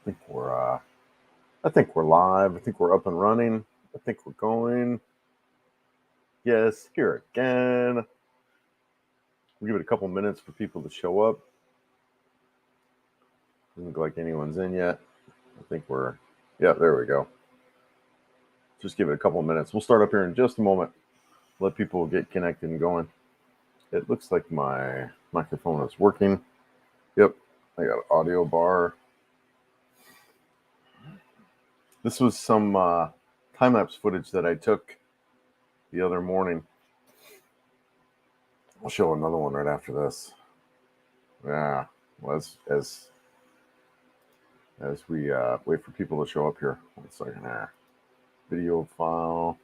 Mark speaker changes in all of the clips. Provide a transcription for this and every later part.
Speaker 1: I think we're live. I think we're up and running. I think we're going. Yes, here again. We'll give it a couple minutes for people to show up. Doesn't look like anyone's in yet. I think we're, yeah, there we go. Just give it a couple minutes. We'll start up here in just a moment. Let people get connected and going. It looks like my microphone is working. Yep, I got an audio bar. This was some time-lapse footage that I took the other morning. I'll show another one right after this. Yeah, well, as we wait for people to show up here. 1 second here. Video file.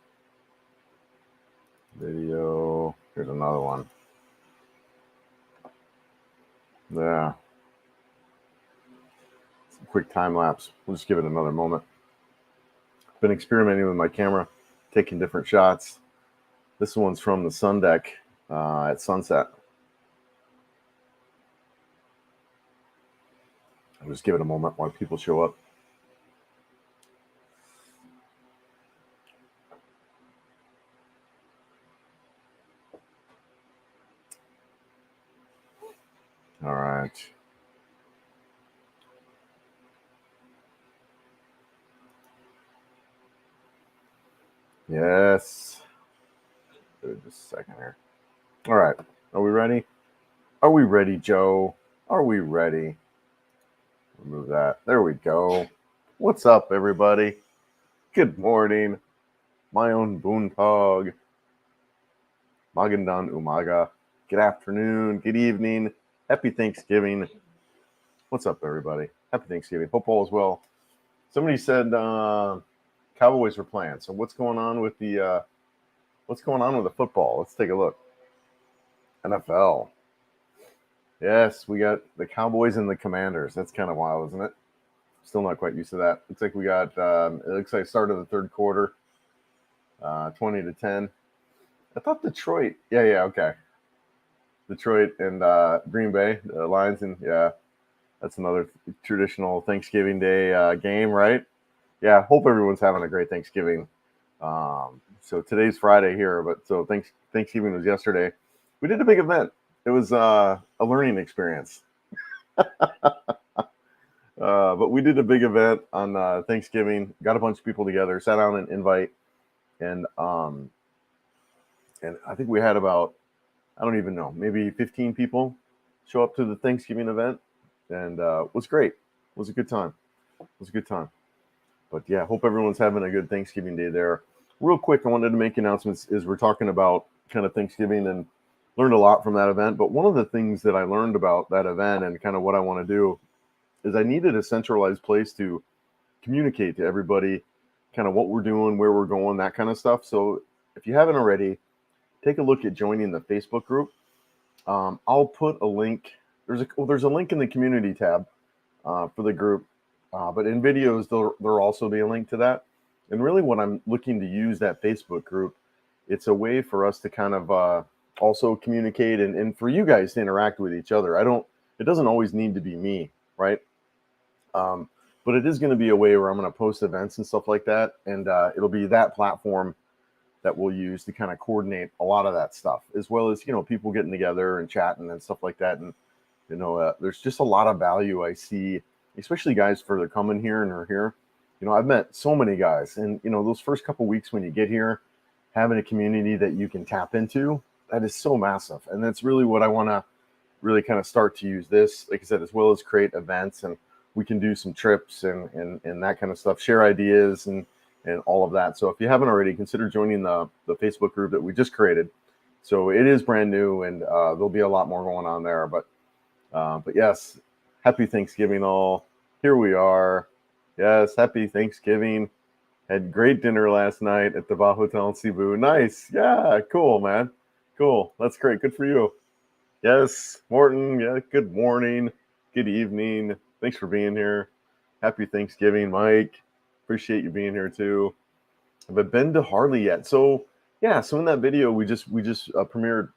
Speaker 1: Video. Here's another one. Yeah. Some quick time lapse. We'll just give it another moment. Been experimenting with my camera, taking different shots. This one's from the sun deck at sunset. I'll just give it a moment while people show up. All right. Yes. Just a second here. All right. Are we ready? Are we ready, Joe? Are we ready? Remove that. There we go. What's up, everybody? Good morning. My own Boontog. Magandan Umaga. Good afternoon. Good evening. Happy Thanksgiving. What's up, everybody? Happy Thanksgiving. Hope all is well. Somebody said Cowboys were playing. So what's going on with the football? Let's take a look. NFL. Yes, we got the Cowboys and the Commanders. That's kind of wild, isn't it? Still not quite used to that. Looks like we got. It looks like start of the third quarter. 20-10. I thought Detroit. Yeah, okay. Detroit and Green Bay, the Lions, and yeah, that's another traditional Thanksgiving Day game, right? Yeah, hope everyone's having a great Thanksgiving. So today's Friday here, but so Thanksgiving was yesterday. We did a big event. It was a learning experience. But we did a big event on Thanksgiving. Got a bunch of people together, sat down and invite, and I think we had about, I don't even know, maybe 15 people show up to the Thanksgiving event, and it was great. It was a good time. But yeah, hope everyone's having a good Thanksgiving Day there. Real quick, I wanted to make announcements. We're talking about kind of Thanksgiving and learned a lot from that event. But one of the things that I learned about that event and kind of what I want to do is I needed a centralized place to communicate to everybody kind of what we're doing, where we're going, that kind of stuff. So if you haven't already, take a look at joining the Facebook group. I'll put a link. There's a link in the community tab for the group, but in videos there'll also be a link to that. And really, what I'm looking to use that Facebook group, it's a way for us to kind of also communicate and for you guys to interact with each other. It doesn't always need to be me, right? But it is going to be a way where I'm going to post events and stuff like that, and it'll be that platform that we'll use to kind of coordinate a lot of that stuff, as well as people getting together and chatting and stuff like that. And there's just a lot of value I see, especially guys further coming here and are here. I've met so many guys, and those first couple weeks when you get here, having a community that you can tap into, that is so massive, and that's really what I want to really kind of start to use this, like I said, as well as create events, and we can do some trips and that kind of stuff, share ideas and all of that. So if you haven't already, consider joining the Facebook group that we just created. So it is brand new, and there'll be a lot more going on there. But yes, happy Thanksgiving all. Here we are. Yes, happy Thanksgiving. Had great dinner last night at the Va Hotel in Cebu. Nice. Yeah, cool, man. Cool. That's great. Good for you. Yes, Morton. Yeah, good morning. Good evening. Thanks for being here. Happy Thanksgiving, Mike. Appreciate you being here too. Have I been to Harley yet? So yeah, so in that video we just premiered.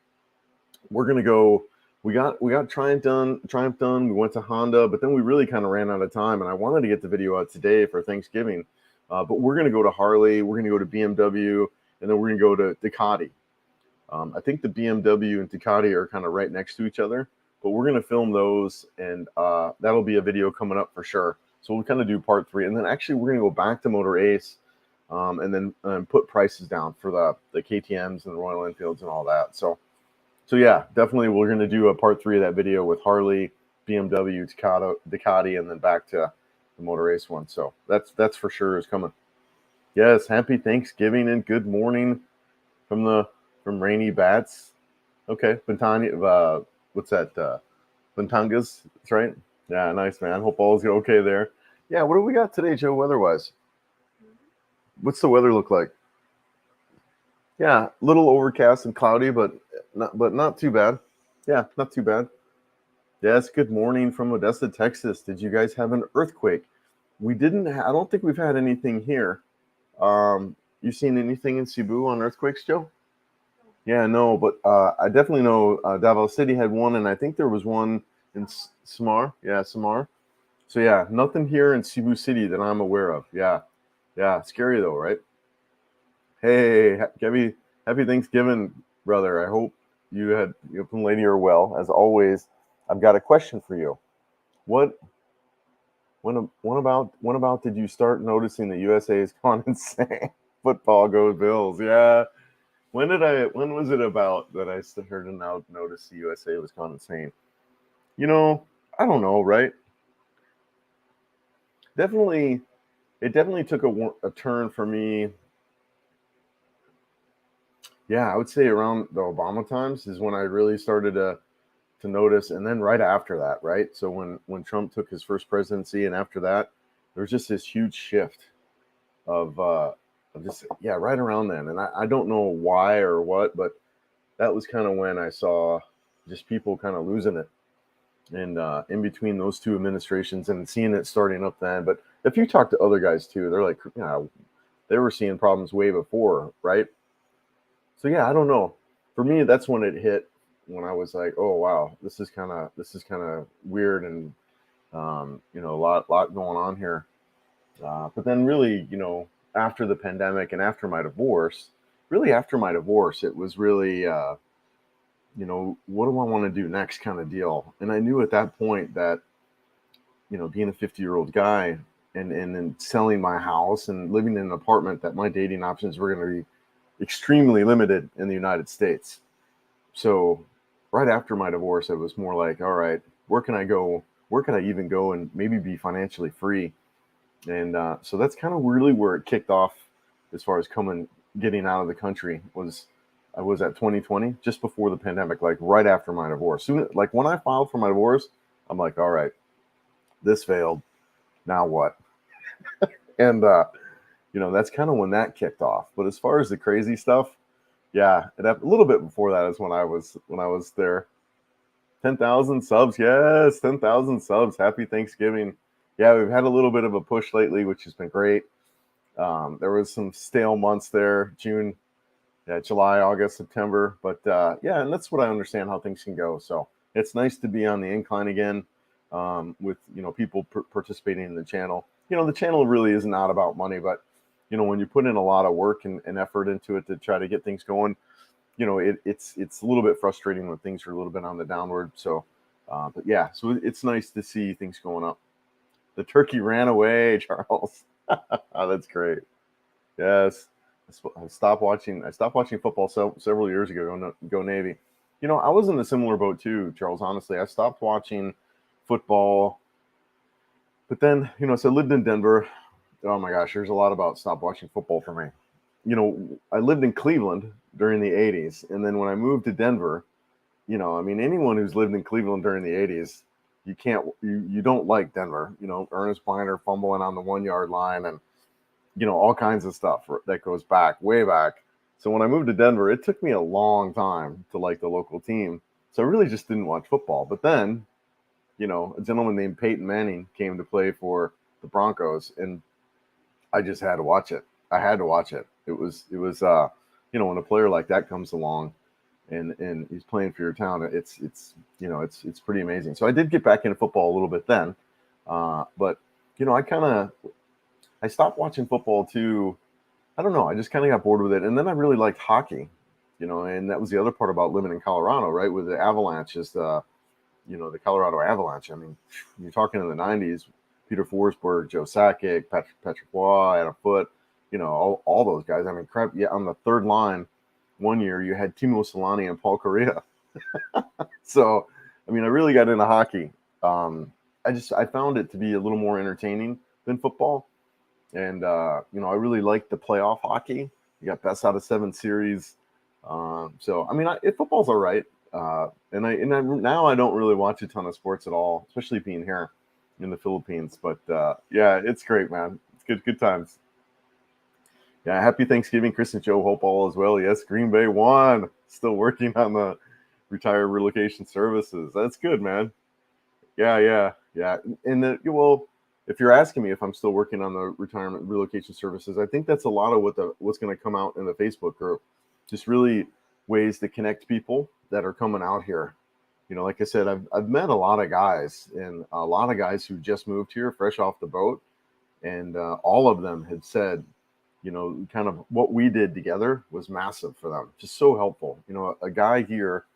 Speaker 1: We're gonna go we got Triumph done. We went to Honda, but then we really kind of ran out of time, and I wanted to get the video out today for Thanksgiving. But we're gonna go to Harley, we're gonna go to BMW, and then we're gonna go to Ducati. I think the BMW and Ducati are kind of right next to each other, but we're gonna film those, and that'll be a video coming up for sure. So we'll kind of do part 3, and then actually we're gonna go back to Motor Ace, and then put prices down for the KTM's and the Royal Enfields and all that. So yeah, definitely we're going to do a part 3 of that video with Harley, BMW, Ducati, and then back to the Motor Race one. So that's for sure is coming. Yes, happy Thanksgiving and good morning from Rainy Bats. Okay, Bentania, what's that? Bentangas, that's right. Yeah, nice, man. Hope all is okay there. Yeah, what do we got today, Joe, weather-wise? What's the weather look like? Yeah, a little overcast and cloudy, but not too bad. Yeah, not too bad. Yes, good morning from Odessa, Texas. Did you guys have an earthquake? We didn't. I don't think we've had anything here. You seen anything in Cebu on earthquakes, Joe? Yeah, no, but I definitely know Davao City had one, and I think there was one in Samar. Yeah, Samar. So yeah, nothing here in Cebu City that I'm aware of. Yeah, scary though, right? Hey, happy Thanksgiving, brother. I hope you and lady are well. As always, I've got a question for you. What when about did you start noticing the USA has gone insane? Football goes Bills. Yeah. When was it about that I heard and now noticed the USA was gone insane? I don't know, right? Definitely, it definitely took a turn for me. Yeah, I would say around the Obama times is when I really started to notice, and then right after that, right? So when Trump took his first presidency, and after that, there was just this huge shift of just right around then, and I don't know why or what, but that was kind of when I saw just people kind of losing it, and in between those two administrations, and seeing it starting up then. But if you talk to other guys too, they're like, they were seeing problems way before, right? So yeah, I don't know. For me, that's when it hit, when I was like, oh wow, this is kind of weird, and a lot going on here. But then really, after the pandemic and after my divorce, it was really, what do I want to do next kind of deal. And I knew at that point that, being a 50-year-old guy and then selling my house and living in an apartment, that my dating options were going to be extremely limited in the United States. So right after my divorce, it was more like, all right, where can I go? Where can I even go and maybe be financially free? And so that's kind of really where it kicked off as far as getting out of the country. I was at 2020, just before the pandemic, like right after my divorce. Soon, like when I filed for my divorce, I'm like, all right, this failed. Now what? And that's kind of when that kicked off. But as far as the crazy stuff, yeah, a little bit before that is when I was there. 10,000 subs, yes, 10,000 subs. Happy Thanksgiving. Yeah, we've had a little bit of a push lately, which has been great. There was some stale months there, June, July, August, September. But yeah, and that's what I understand how things can go. So it's nice to be on the incline again, with people participating in the channel. The channel really is not about money, but when you put in a lot of work and effort into it to try to get things going, it's a little bit frustrating when things are a little bit on the downward. So, but yeah, so it's nice to see things going up. The turkey ran away, Charles. Oh, that's great. Yes, I stopped watching football several years ago. Go Navy. I was in a similar boat too, Charles. Honestly, I stopped watching football, but then so I lived in Denver. Oh my gosh, there's a lot about stop watching football for me. I lived in Cleveland during the 80s, and then when I moved to Denver, I mean, anyone who's lived in Cleveland during the 80s, you don't like Denver. Ernest Byner fumbling on the 1 yard line, and all kinds of stuff that goes back, way back. So when I moved to Denver, it took me a long time to like the local team. So I really just didn't watch football. But then, a gentleman named Peyton Manning came to play for the Broncos, and I just had to watch it. I had to watch it. It was when a player like that comes along, and he's playing for your town. It's pretty amazing. So I did get back into football a little bit then, but I stopped watching football too. I don't know. I just kind of got bored with it, and then I really liked hockey. And that was the other part about living in Colorado, right? With the Avalanche, is the Colorado Avalanche. I mean, you're talking in the '90s, Peter Forsberg, Joe Sakic, Patrick Roy, Adam Foote, all those guys. I mean, crap. Yeah, on the third line, one year you had Timo Solani and Paul Correa. So, I mean, I really got into hockey. I found it to be a little more entertaining than football, and I really liked the playoff hockey. You got best out of 7 series. So, I mean, football's all right. Now I don't really watch a ton of sports at all, especially being here in the Philippines. But yeah, it's great, man. It's good times. Yeah, happy Thanksgiving, Chris and Joe. Hope all is well. Yes, Green Bay won. Still working on the retire relocation services. That's good, man. Yeah. And well, if you're asking me if I'm still working on the retirement relocation services, I think that's a lot of what's going to come out in the Facebook group. Just really ways to connect people that are coming out here. Like I said, I've met a lot of guys, and a lot of guys who just moved here fresh off the boat, and all of them had said, kind of what we did together was massive for them. Just so helpful. A guy here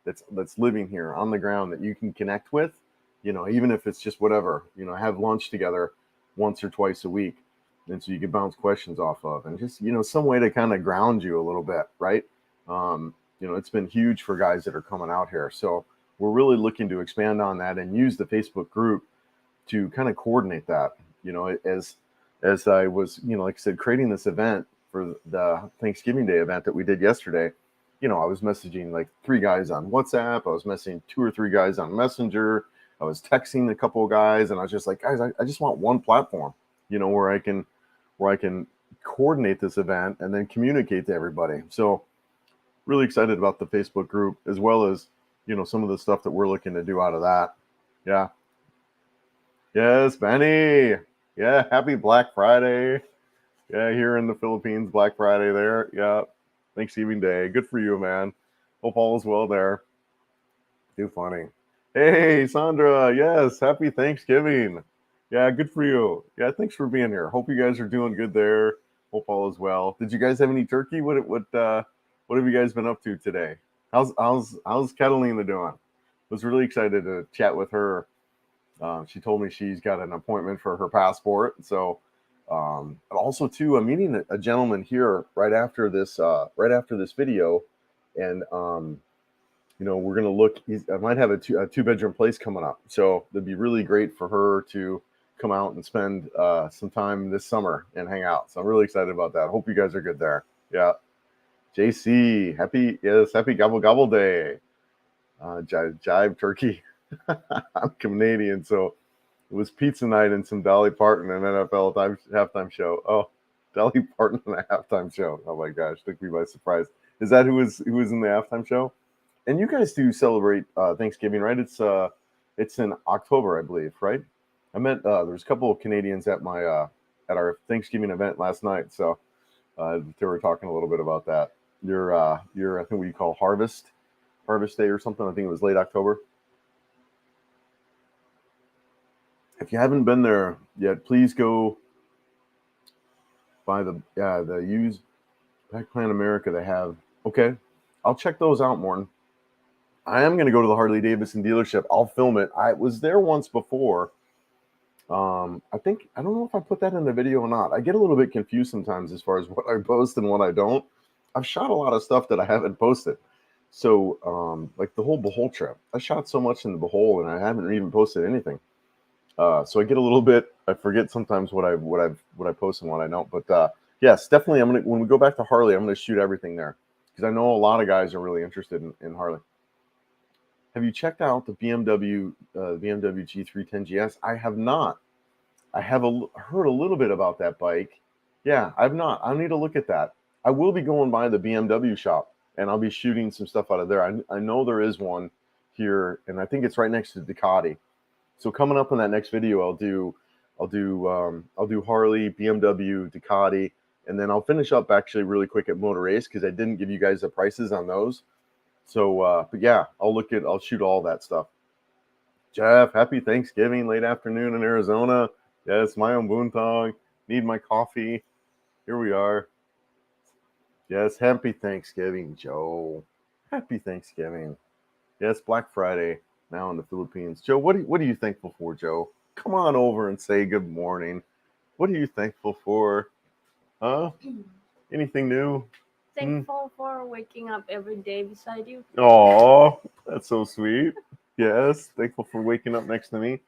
Speaker 1: that's living here on the ground that you can connect with, even if it's just whatever, have lunch together once or twice a week. And so you can bounce questions off of, and just, some way to kind of ground you a little bit, right? It's been huge for guys that are coming out here. So we're really looking to expand on that and use the Facebook group to kind of coordinate that, as I was, like I said, creating this event for the Thanksgiving Day event that we did yesterday. I was messaging like 3 guys on WhatsApp. I was messaging 2 or 3 guys on Messenger. I was texting a couple of guys, and I was just like, guys, I just want one platform, where I can coordinate this event and then communicate to everybody. So really excited about the Facebook group, as well as, some of the stuff that we're looking to do out of that. Yeah. Yes, Benny. Yeah. Happy Black Friday. Yeah. Here in the Philippines, Black Friday there. Yeah. Thanksgiving Day. Good for you, man. Hope all is well there. Too funny. Hey, Sandra. Yes. Happy Thanksgiving. Yeah. Good for you. Yeah. Thanks for being here. Hope you guys are doing good there. Hope all is well. Did you guys have any turkey? What have you guys been up to today? How's Catalina doing? Was really excited to chat with her. She told me she's got an appointment for her passport. So, but also too, I'm meeting a gentleman here right after this video, and we're gonna look. I might have a 2-bedroom place coming up, so it'd be really great for her to come out and spend some time this summer and hang out. So I'm really excited about that. Hope you guys are good there. Yeah. JC, happy Gobble Gobble Day. Jive turkey. I'm Canadian, so it was pizza night and some Dolly Parton and NFL halftime show. Oh, Dolly Parton and a halftime show. Oh my gosh, took me by surprise. Is that who was in the halftime show? And you guys do celebrate Thanksgiving, right? It's in October, I believe, right? I met there was a couple of Canadians at at our Thanksgiving event last night, so they were talking a little bit about that. Your I think what you call Harvest Day or something. I think it was late October. If you haven't been there yet, please go by the use Pack Plan America. They have, okay. I'll check those out, Morton. I am going to go to the Harley Davidson dealership. I'll film it. I was there once before. I don't know if I put that in the video or not. I get a little bit confused sometimes as far as what I post and what I don't. I've shot a lot of stuff that I haven't posted. So, like the whole Bohol trip, I shot so much in the Bohol and I haven't even posted anything. So I get a little bit, I forget sometimes what I post and what I don't. But yes, definitely, when we go back to Harley, I'm gonna shoot everything there because I know a lot of guys are really interested in Harley. Have you checked out the BMW G310 GS? I have not. I have heard a little bit about that bike. Yeah, I've not. I need to look at that. I will be going by the BMW shop and I'll be shooting some stuff out of there. I know there is one here, and I think it's right next to Ducati. So coming up in that next video, I'll do Harley, BMW, Ducati, and then I'll finish up actually really quick at Motor Ace because I didn't give you guys the prices on those. So, but yeah, I'll shoot all that stuff. Jeff, happy Thanksgiving, late afternoon in Arizona. Yes, my own Boontong. Need my coffee. Here we are. Yes, happy Thanksgiving, Joe. Happy Thanksgiving. Yes, Black Friday now in the Philippines. Joe, what are you thankful for, Joe? Come on over and say good morning. What are you thankful for? Huh? Anything new?
Speaker 2: Thankful for waking up every day beside you.
Speaker 1: Oh, that's so sweet. Yes, thankful for waking up next to me.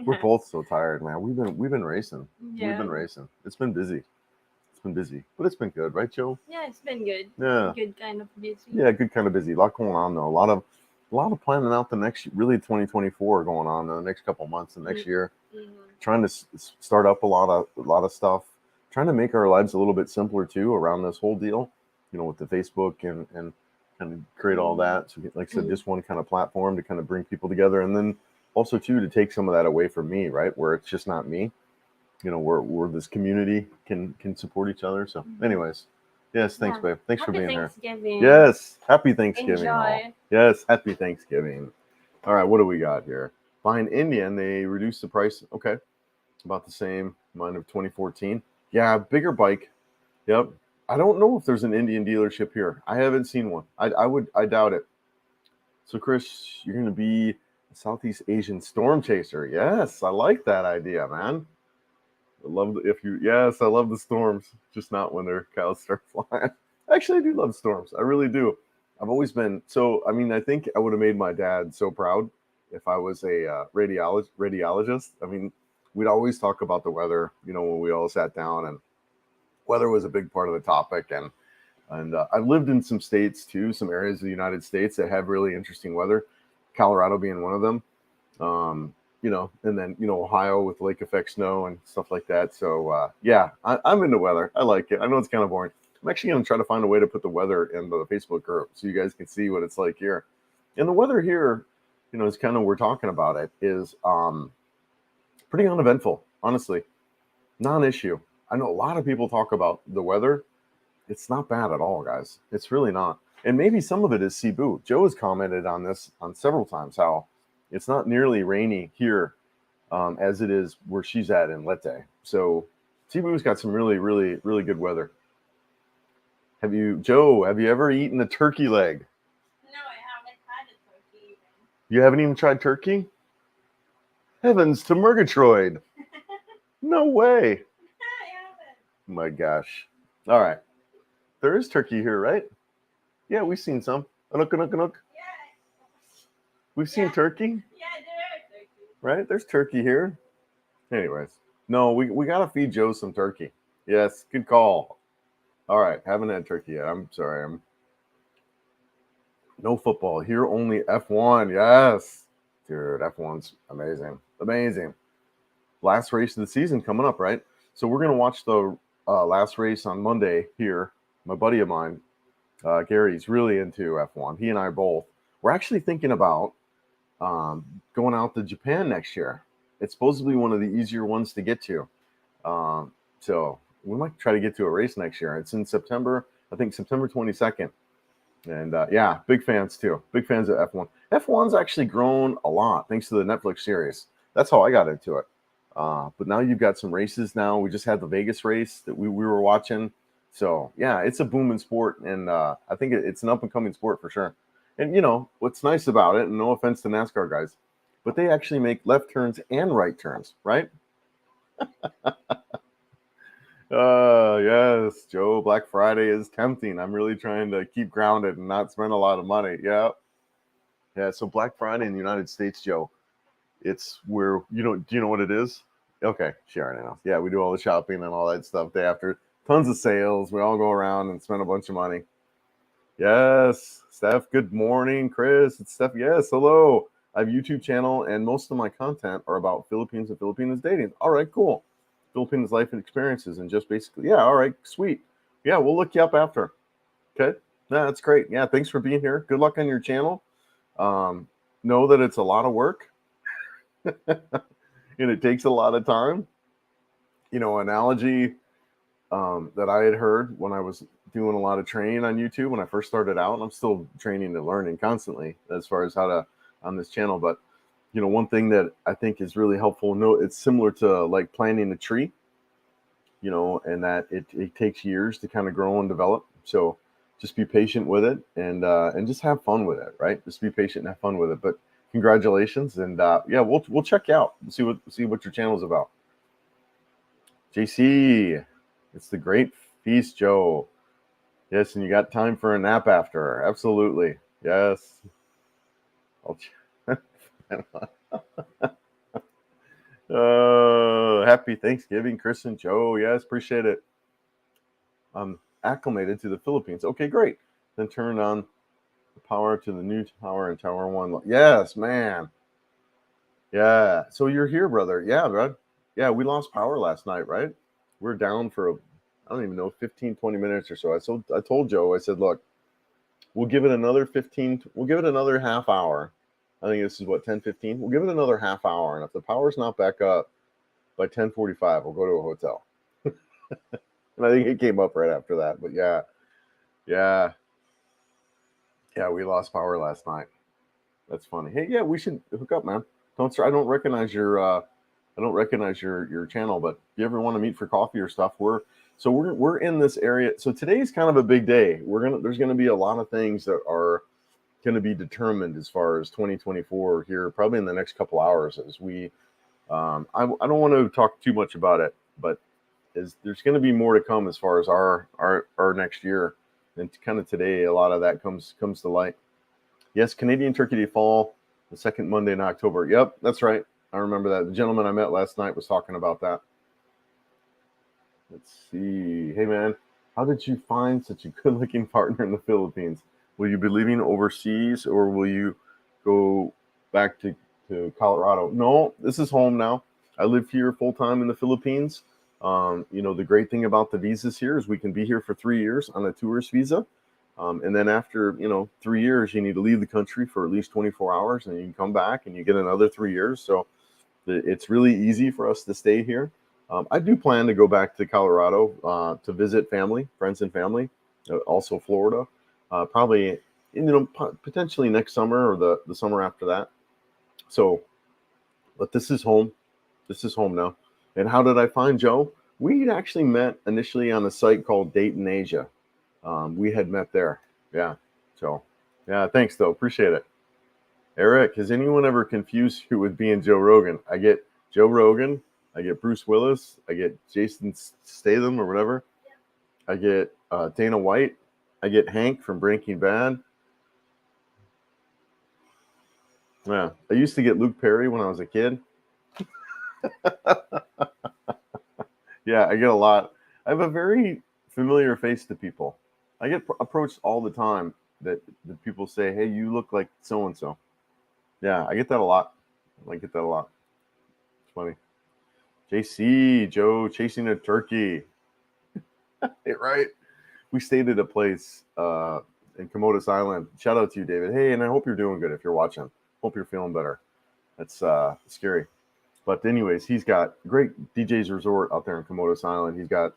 Speaker 1: We're both so tired, man. We've been racing. We've been
Speaker 2: Yeah.
Speaker 1: racing. It's been busy. It's been busy, but it's been good, right, Joe?
Speaker 2: Yeah, it's been good.
Speaker 1: Yeah,
Speaker 2: Good kind of busy.
Speaker 1: yeah, good kind of busy. A lot going on though. A lot of planning out the next really 2024 going on in the next couple months, the next year.
Speaker 2: Mm-hmm.
Speaker 1: Trying to start up a lot of stuff. Trying to make our lives a little bit simpler too around this whole deal. With the Facebook and kind of create all that. So, like I said, just one kind of platform to kind of bring people together, and then also too to take some of that away from me, right? Where it's just not me. Where this community can support each other. So, anyways, yes, thanks,
Speaker 2: Yeah.
Speaker 1: babe. Thanks for
Speaker 2: Happy
Speaker 1: being here.
Speaker 2: Thanksgiving.
Speaker 1: Yes, happy Thanksgiving, all.
Speaker 2: Enjoy.
Speaker 1: Yes, happy Thanksgiving. All right, what do we got here? Buying Indian, they reduced the price. Okay, about the same. Mine of 2014. Yeah, bigger bike. Yep. I don't know if there's an Indian dealership here. I haven't seen one. I doubt it. So, Chris, you're going to be a Southeast Asian storm chaser. Yes, I like that idea, man. Yes, I love the storms, just not when their cows start flying. Actually, I do love storms. I really do. I've always been so. I mean, I think I would have made my dad so proud if I was a radiologist. I mean, we'd always talk about the weather, when we all sat down, and weather was a big part of the topic. And I've lived in some states too, some areas of the United States that have really interesting weather. Colorado being one of them. And then Ohio with lake effect snow and stuff like that. So yeah, I'm into weather. I like it. I know it's kind of boring. I'm actually going to try to find a way to put the weather in the Facebook group so you guys can see what it's like here. And the weather here, is kind of we're talking about it is pretty uneventful, honestly, non-issue. I know a lot of people talk about the weather. It's not bad at all, guys. It's really not. And maybe some of it is Cebu. Joe has commented on this on several times how it's not nearly rainy here as it is where she's at in Leyte. So Cebu's got some really, really, really good weather. Joe, have you ever eaten a turkey leg?
Speaker 2: No, I haven't had a turkey even.
Speaker 1: You haven't even tried turkey? Heavens to Murgatroyd. No way.
Speaker 2: I haven't.
Speaker 1: My gosh. All right. There is turkey here, right? Yeah, we've seen some. Anuk, anuk, anuk.
Speaker 2: Yeah.
Speaker 1: We've seen turkey,
Speaker 2: Yeah, there are turkey.
Speaker 1: right? There's turkey here. Anyways, no, we got to feed Joe some turkey. Yes, good call. All right, haven't had turkey yet. I'm sorry. No football here, only F1. Yes, dude, F1's amazing, amazing. Last race of the season coming up, right? So we're gonna watch the last race on Monday here. My buddy of mine, Gary's really into F1. He and I both. We're actually thinking about going out to Japan next year. It's supposedly one of the easier ones to get to. So we might try to get to a race next year. It's in September, I think September 22nd. And yeah, big fans too. Big fans of F1. F1's actually grown a lot thanks to the Netflix series. That's how I got into it. But now you've got some races now. We just had the Vegas race that we were watching. So yeah, it's a booming sport. And I think it's an up and coming sport for sure. And what's nice about it, and no offense to NASCAR guys, but they actually make left turns and right turns, right? Yes, Joe, Black Friday is tempting. I'm really trying to keep grounded and not spend a lot of money. Yeah. Yeah. So Black Friday in the United States, Joe, it's where, do you know what it is? Okay. Sharon knows. Yeah. We do all the shopping and all that stuff day after. Tons of sales. We all go around and spend a bunch of money. Yes. Steph, good morning. Chris, it's Steph. Yes. Hello. I have a YouTube channel and most of my content are about Philippines and Filipinos dating. All right, cool. Philippines life and experiences and just basically, yeah, all right, sweet. Yeah, we'll look you up after. Okay. Yeah, that's great. Yeah, thanks for being here. Good luck on your channel. Know that it's a lot of work and it takes a lot of time. Analogy that I had heard when I was doing a lot of training on YouTube when I first started out. And I'm still training and learning constantly as far as how to on this channel. But one thing that I think is really helpful. No, it's similar to like planting a tree. And that it takes years to kind of grow and develop. So just be patient with it and just have fun with it, right? Just be patient and have fun with it. But congratulations, and yeah, we'll check you out and see what your channel is about. JC, it's the Great Feast, Joe. Yes, and you got time for a nap after. Absolutely. Yes. Happy Thanksgiving, Chris and Joe. Yes, appreciate it. I'm acclimated to the Philippines. Okay, great. Then turn on the power to the new tower in Tower 1. Yes, man. Yeah. So you're here, brother. Yeah, bro. Yeah, we lost power last night, right? We're down for, I don't even know, 15, 20 minutes or so. I told Joe, I said, look, we'll give it another half hour. I think this is what, 10:15? We'll give it another half hour. And if the power's not back up by 10:45, we'll go to a hotel. And I think it came up right after that. But yeah, we lost power last night. That's funny. Hey, yeah, we should hook up, man. I don't recognize your channel, but if you ever want to meet for coffee or stuff, we're in this area. So today's kind of a big day. There's gonna be a lot of things that are going to be determined as far as 2024 here, probably in the next couple hours. As we, I don't want to talk too much about it, but there's going to be more to come as far as our next year, and kind of today, a lot of that comes to light. Yes, Canadian Turkey Day fall, the second Monday in October. Yep, that's right. I remember that. The gentleman I met last night was talking about that. Let's see. Hey, man, how did you find such a good-looking partner in the Philippines? Will you be leaving overseas, or will you go back to Colorado? No, this is home now. I live here full-time in the Philippines. The great thing about the visas here is we can be here for 3 years on a tourist visa. And then after, 3 years, you need to leave the country for at least 24 hours, and you can come back and you get another 3 years. So it's really easy for us to stay here. I do plan to go back to Colorado to visit friends and family, also Florida, probably, potentially next summer or the summer after that. So, but this is home. This is home now. And how did I find Joe? We actually met initially on a site called Dayton Asia. We had met there. Yeah. So, yeah, thanks, though. Appreciate it. Eric, has anyone ever confused you with being Joe Rogan? I get Joe Rogan. I get Bruce Willis. I get Jason Statham or whatever. I get Dana White. I get Hank from Breaking Bad. Yeah. I used to get Luke Perry when I was a kid. Yeah, I get a lot. I have a very familiar face to people. I get approached all the time that people say, hey, you look like so-and-so. Yeah, I get that a lot. It's funny. JC, Joe, chasing a turkey. Right? We stayed at a place in Comodos Island. Shout out to you, David. Hey, and I hope you're doing good if you're watching. Hope you're feeling better. That's scary. But anyways, he's got great DJ's Resort out there in Comodos Island. He's got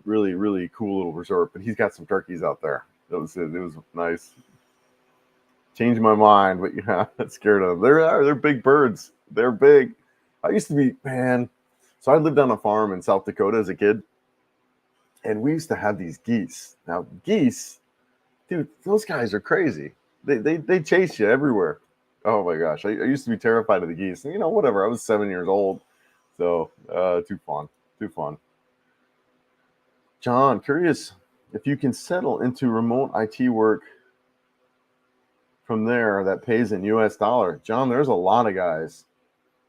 Speaker 1: really, really cool little resort, but he's got some turkeys out there. It was nice. Changed my mind, but yeah, I'm scared of them. They're big birds. They're big. I used to be, man. So I lived on a farm in South Dakota as a kid, and we used to have these geese. Now geese, dude, those guys are crazy. They chase you everywhere. Oh my gosh, I used to be terrified of the geese. And, whatever. I was 7 years old, so too fun. John, curious if you can settle into remote IT work from there that pays in US dollar. John, there's a lot of guys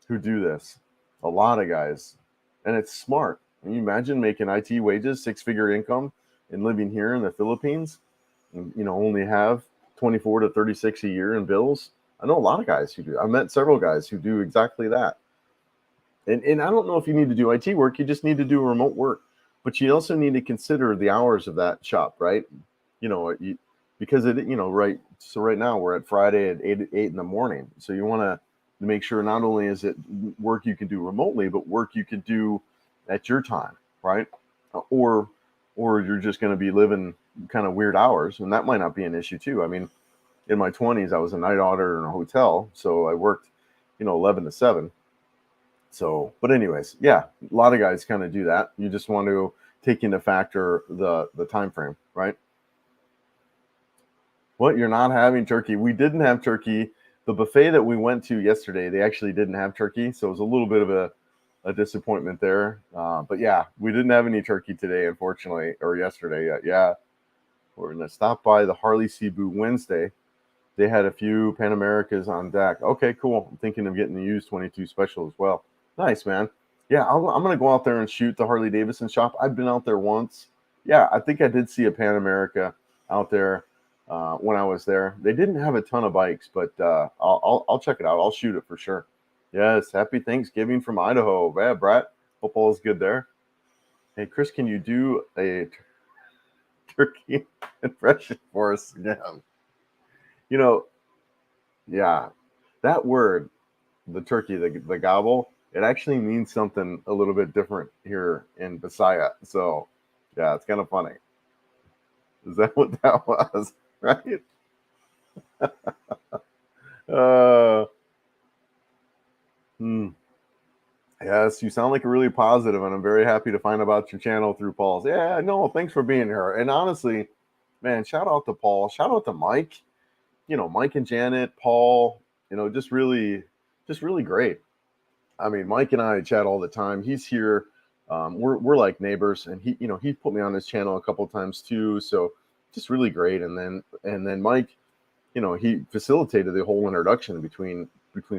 Speaker 1: who do this. A lot of guys. And it's smart. Can you imagine making IT wages, 6-figure income, and living here in the Philippines, and, only have 24 to 36 a year in bills? I know a lot of guys who do. I've met several guys who do exactly that. And I don't know if you need to do IT work. You just need to do remote work. But you also need to consider the hours of that shop, right? Because right. So right now we're at Friday at 8 in the morning. So you want to make sure not only is it work you can do remotely, but work you can do at your time, right? or you're just going to be living kind of weird hours, and that might not be an issue too. I mean, in my 20s, I was a night auditor in a hotel, so I worked, 11 to 7. So, but anyways, yeah, a lot of guys kind of do that. You just want to take into factor the time frame, right? What, you're not having turkey? We didn't have turkey. The buffet that we went to yesterday, they actually didn't have turkey, so it was a little bit of a disappointment there. But yeah, we didn't have any turkey today, unfortunately, or yesterday. Yeah, we're gonna stop by the Harley Cebu Wednesday. They had a few Pan Americas on deck. Okay, cool. I'm thinking of getting the used 22 special as well. Nice, man. Yeah, I'm gonna go out there and shoot the Harley Davidson shop. I've been out there once. Yeah, I think I did see a Pan America out there when I was there. They didn't have a ton of bikes, but I'll check it out. I'll shoot it for sure. Yes, happy Thanksgiving from Idaho. Yeah, Brett. Hope all is good there. Hey, Chris, can you do a turkey impression for us again? You know, yeah, that word, the turkey, the gobble, it actually means something a little bit different here in Visaya. So, yeah, it's kind of funny. Is that what that was? Right? Uh, hmm. Yes, you sound like a really positive, and I'm very happy to find about your channel through Paul's. Yeah, no, thanks for being here. And honestly, man, shout out to Paul. Shout out to Mike. Mike and Janet, Paul. Just really great. I mean, Mike and I chat all the time. He's here. We're like neighbors, and he put me on his channel a couple times too. So just really great. And then Mike, he facilitated the whole introduction between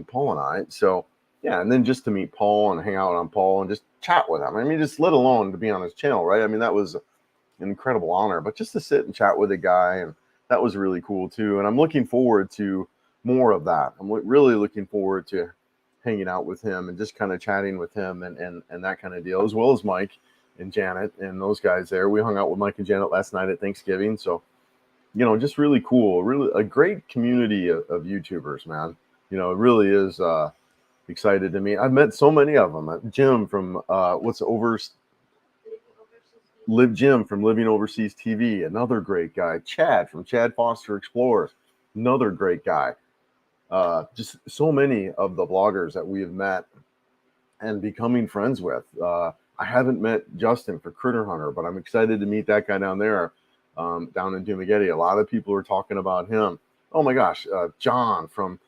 Speaker 1: Paul and I. So yeah, and then just to meet Paul and hang out on Paul and just chat with him. I mean, just let alone to be on his channel, right? I mean, that was an incredible honor. But just to sit and chat with a guy, and that was really cool too. And I'm looking forward to more of that. I'm really looking forward to hanging out with him and just kind of chatting with him and that kind of deal, as well as Mike and Janet and those guys there. We hung out with Mike and Janet last night at Thanksgiving. So, just really cool, really a great community of YouTubers, man. It really is excited to meet. I've met so many of them. Jim from Jim from Living Overseas TV, another great guy. Chad from Chad Foster Explorers, another great guy. Just so many of the bloggers that we have met and becoming friends with. I haven't met Justin for Critter Hunter, but I'm excited to meet that guy down there, down in Dumaguete. A lot of people are talking about him. Oh my gosh, John from,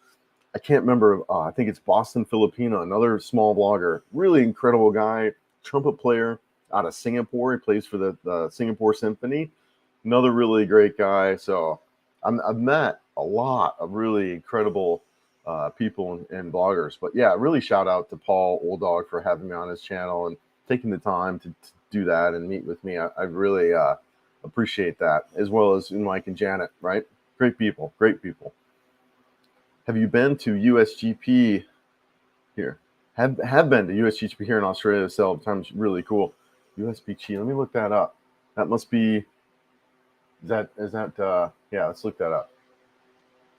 Speaker 1: I can't remember, I think it's Boston Filipino, another small blogger, really incredible guy, trumpet player out of Singapore. He plays for the Singapore Symphony, another really great guy. So I've met a lot of really incredible people and bloggers. But yeah, really shout out to Paul Old Dog for having me on his channel and taking the time to do that and meet with me. I really appreciate that, as well as Mike and Janet, right? Great people, great people. Have you been to USGP here? Have been to USGP here in Australia several times. Really cool. USBG, let me look that up. That must be, yeah, let's look that up.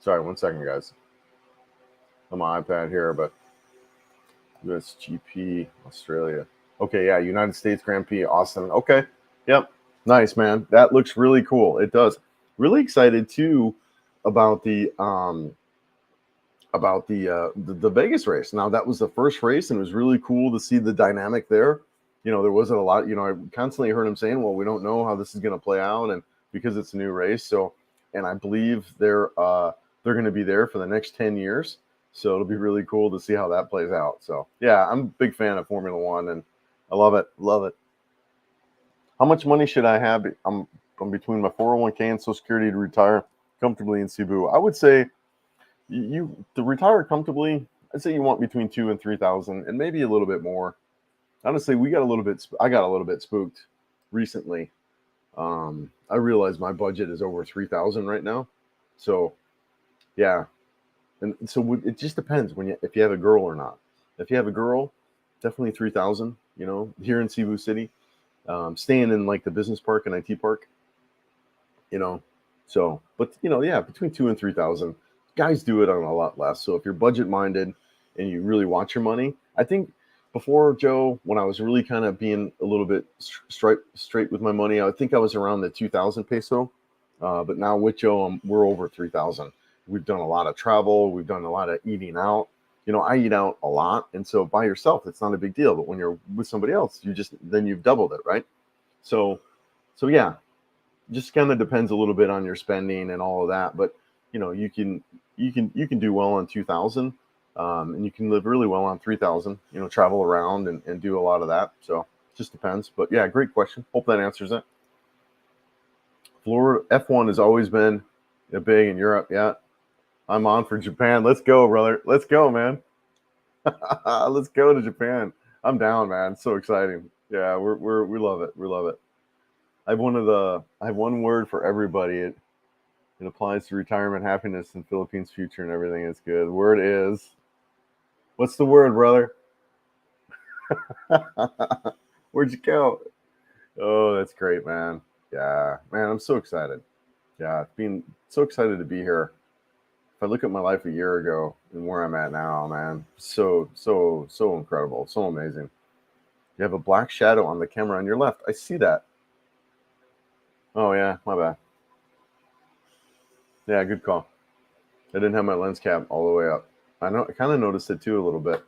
Speaker 1: Sorry, 1 second, guys. On my iPad here, but USGP Australia. Okay, yeah, United States Grand Prix Austin. Okay, yep, nice, man. That looks really cool. It does. Really excited too about the Vegas race. Now that was the first race, and it was really cool to see the dynamic there. There wasn't a lot. I constantly heard him saying, "Well, we don't know how this is going to play out," and because it's a new race. So, and I believe they're going to be there for the next 10 years. So it'll be really cool to see how that plays out. So yeah, I'm a big fan of Formula One, and I love it. Love it. How much money should I have? I'm between my 401k and Social Security to retire comfortably in Cebu. I would say you to retire comfortably, I'd say you want between 2,000 and 3,000, and maybe a little bit more. Honestly, I got a little bit spooked recently. I realize my budget is over 3,000 right now. So yeah. And so it just depends if you have a girl or not. If you have a girl, definitely 3,000, here in Cebu City, staying in like the business park and IT park, so, but yeah, between 2,000 and 3,000. Guys do it on a lot less. So if you're budget minded and you really watch your money, I think before, Joe, when I was really kind of being a little bit straight with my money, I think I was around the 2,000 peso. But now with Joe, we're over 3,000. We've done a lot of travel. We've done a lot of eating out. You know, I eat out a lot, and so by yourself, it's not a big deal. But when you're with somebody else, then you've doubled it, right? So, yeah, just kind of depends a little bit on your spending and all of that. But you know, you can do well on 2,000, and you can live really well on 3,000. You know, travel around and do a lot of that. So just depends. But yeah, great question. Hope that answers it. Florida F1 has always been big in Europe. Yeah, I'm on for Japan. Let's go, brother. Let's go, man. Let's go to Japan. I'm down, man. So exciting. Yeah, we love it. We love it. I have one word for everybody. It applies to retirement, happiness, and Philippines future and everything. It's good. The word is, what's the word, brother? Where'd you go? Oh, that's great, man. Yeah, man, I'm so excited. Yeah, being so excited to be here. If I look at my life a year ago and where I'm at now, man, so incredible, so amazing. You have a black shadow on the camera on your left. I see that. Oh yeah, my bad. Yeah, good call. I didn't have my lens cap all the way up. I kind of noticed it too a little bit.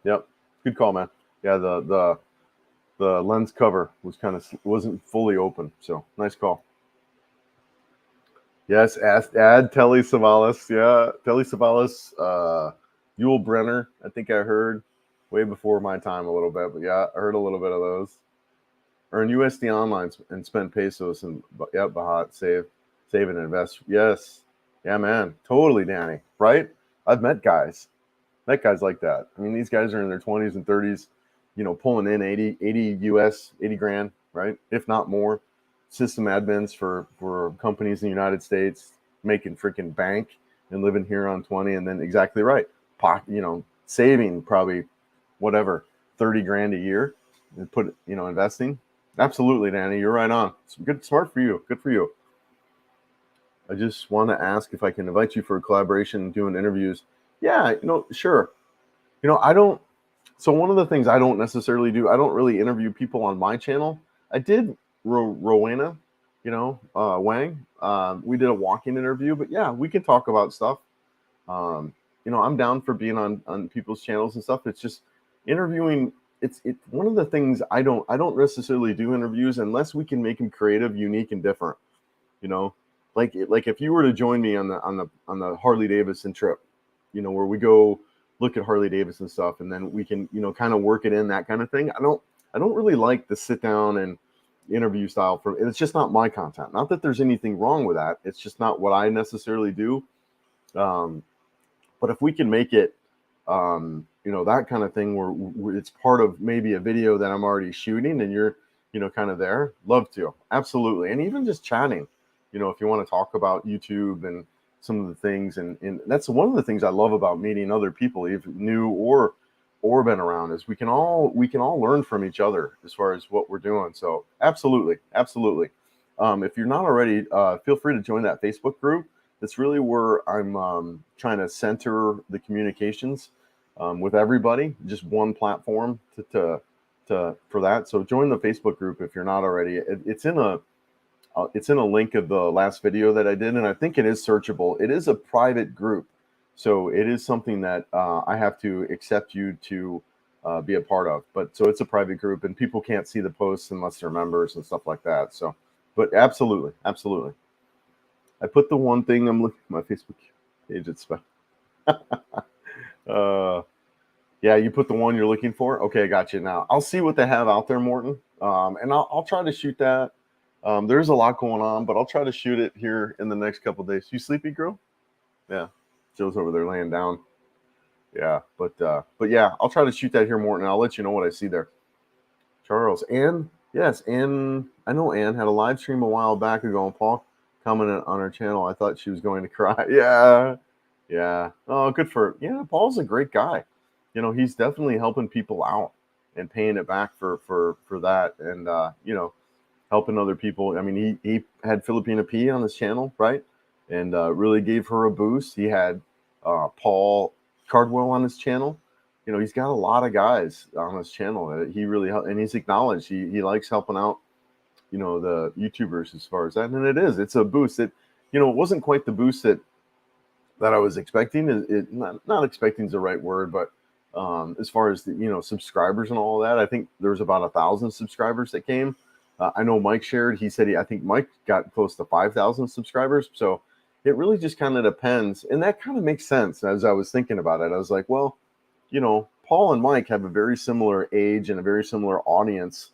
Speaker 1: Yep, good call, man. Yeah, the lens cover wasn't fully open, so nice call. Yes, add Telly Savalas. Yeah, Telly Savalas, Yul Brenner. I think I heard way before my time a little bit, but yeah, I heard a little bit of those. Earn USD online and spend pesos and yep, Bahat, save and invest. Yes, yeah, man, totally, Danny. Right? I've met guys like that. I mean, these guys are in their 20s and 30s, you know, pulling in 80 US, 80 grand, right? If not more. System admins for companies in the United States, making freaking bank and living here on 20, and then exactly right. You know, saving probably whatever, 30 grand a year and investing. Absolutely, Danny, you're right on. It's good, smart for you. Good for you. I just want to ask if I can invite you for a collaboration doing interviews. Yeah, sure. I don't. So one of the things I don't necessarily do, I don't really interview people on my channel. I did Rowena, Wang. We did a walk-in interview, but yeah, we can talk about stuff. I'm down for being on people's channels and stuff. It's just interviewing. It's one of the things I don't necessarily do interviews unless we can make them creative, unique, and different. Like if you were to join me on the Harley Davidson trip, where we go look at Harley Davidson stuff, and then we can kind of work it in, that kind of thing. I don't really like the sit down and interview style it's just not my content. Not that there's anything wrong with that. It's just not what I necessarily do. But if we can make it, that kind of thing where it's part of maybe a video that I'm already shooting and you're, kind of there, love to. Absolutely. And even just chatting, if you want to talk about YouTube and some of the things. And that's one of the things I love about meeting other people, even new or been around, is we can all learn from each other as far as what we're doing. So absolutely. If you're not already, feel free to join that Facebook group. That's really where I'm trying to center the communications with everybody. Just one platform to for that. So join the Facebook group if you're not already. It's in a link of the last video that I did, and I think it is searchable. It is a private group, so it is something that I have to accept you to be a part of. But so it's a private group, and people can't see the posts unless they're members and stuff like that. So, but absolutely. I put the one thing I'm looking at my Facebook page. It's yeah, you put the one you're looking for. Okay, I got you now. I'll see what they have out there, Morton, and I'll try to shoot that. There's a lot going on, but I'll try to shoot it here in the next couple of days. You sleepy, girl? Yeah, Joe's over there laying down. Yeah, but yeah, I'll try to shoot that here, Morton. I'll let you know what I see there. Charles, yes, Ann. I know Ann had a live stream a while back ago, and Paul commented on her channel. I thought she was going to cry. Yeah. Oh, good for her. Yeah. Paul's a great guy. He's definitely helping people out and paying it back for that, and helping other people. I mean, he had Filipina P on his channel, right? And really gave her a boost. He had Paul Cardwell on his channel. he's got a lot of guys on his channel that he really and he's acknowledged he likes helping out, the YouTubers as far as that. And it's a boost. It wasn't quite the boost that I was expecting. It not expecting is the right word, but as far as the subscribers and all that, I think there's about 1,000 subscribers that came. I know Mike shared. He said I think Mike got close to 5,000 subscribers. So it really just kind of depends, and that kind of makes sense. As I was thinking about it, I was like, well, Paul and Mike have a very similar age and a very similar audience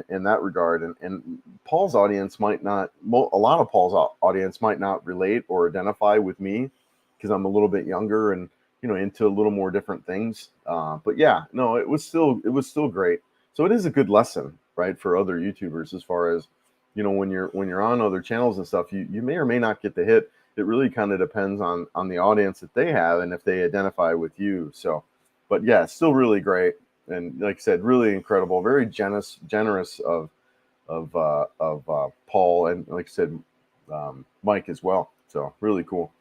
Speaker 1: in that regard. And Paul's audience might not, a lot of Paul's audience might not relate or identify with me because I'm a little bit younger and, into a little more different things. But yeah, no, it was still great. So it is a good lesson, right, for other YouTubers as far as, when you're on other channels and stuff, you may or may not get the hit. It really kind of depends on the audience that they have and if they identify with you. So, but yeah, still really great. And like I said, really incredible, very generous of Paul, and like I said, Mike as well. So really cool.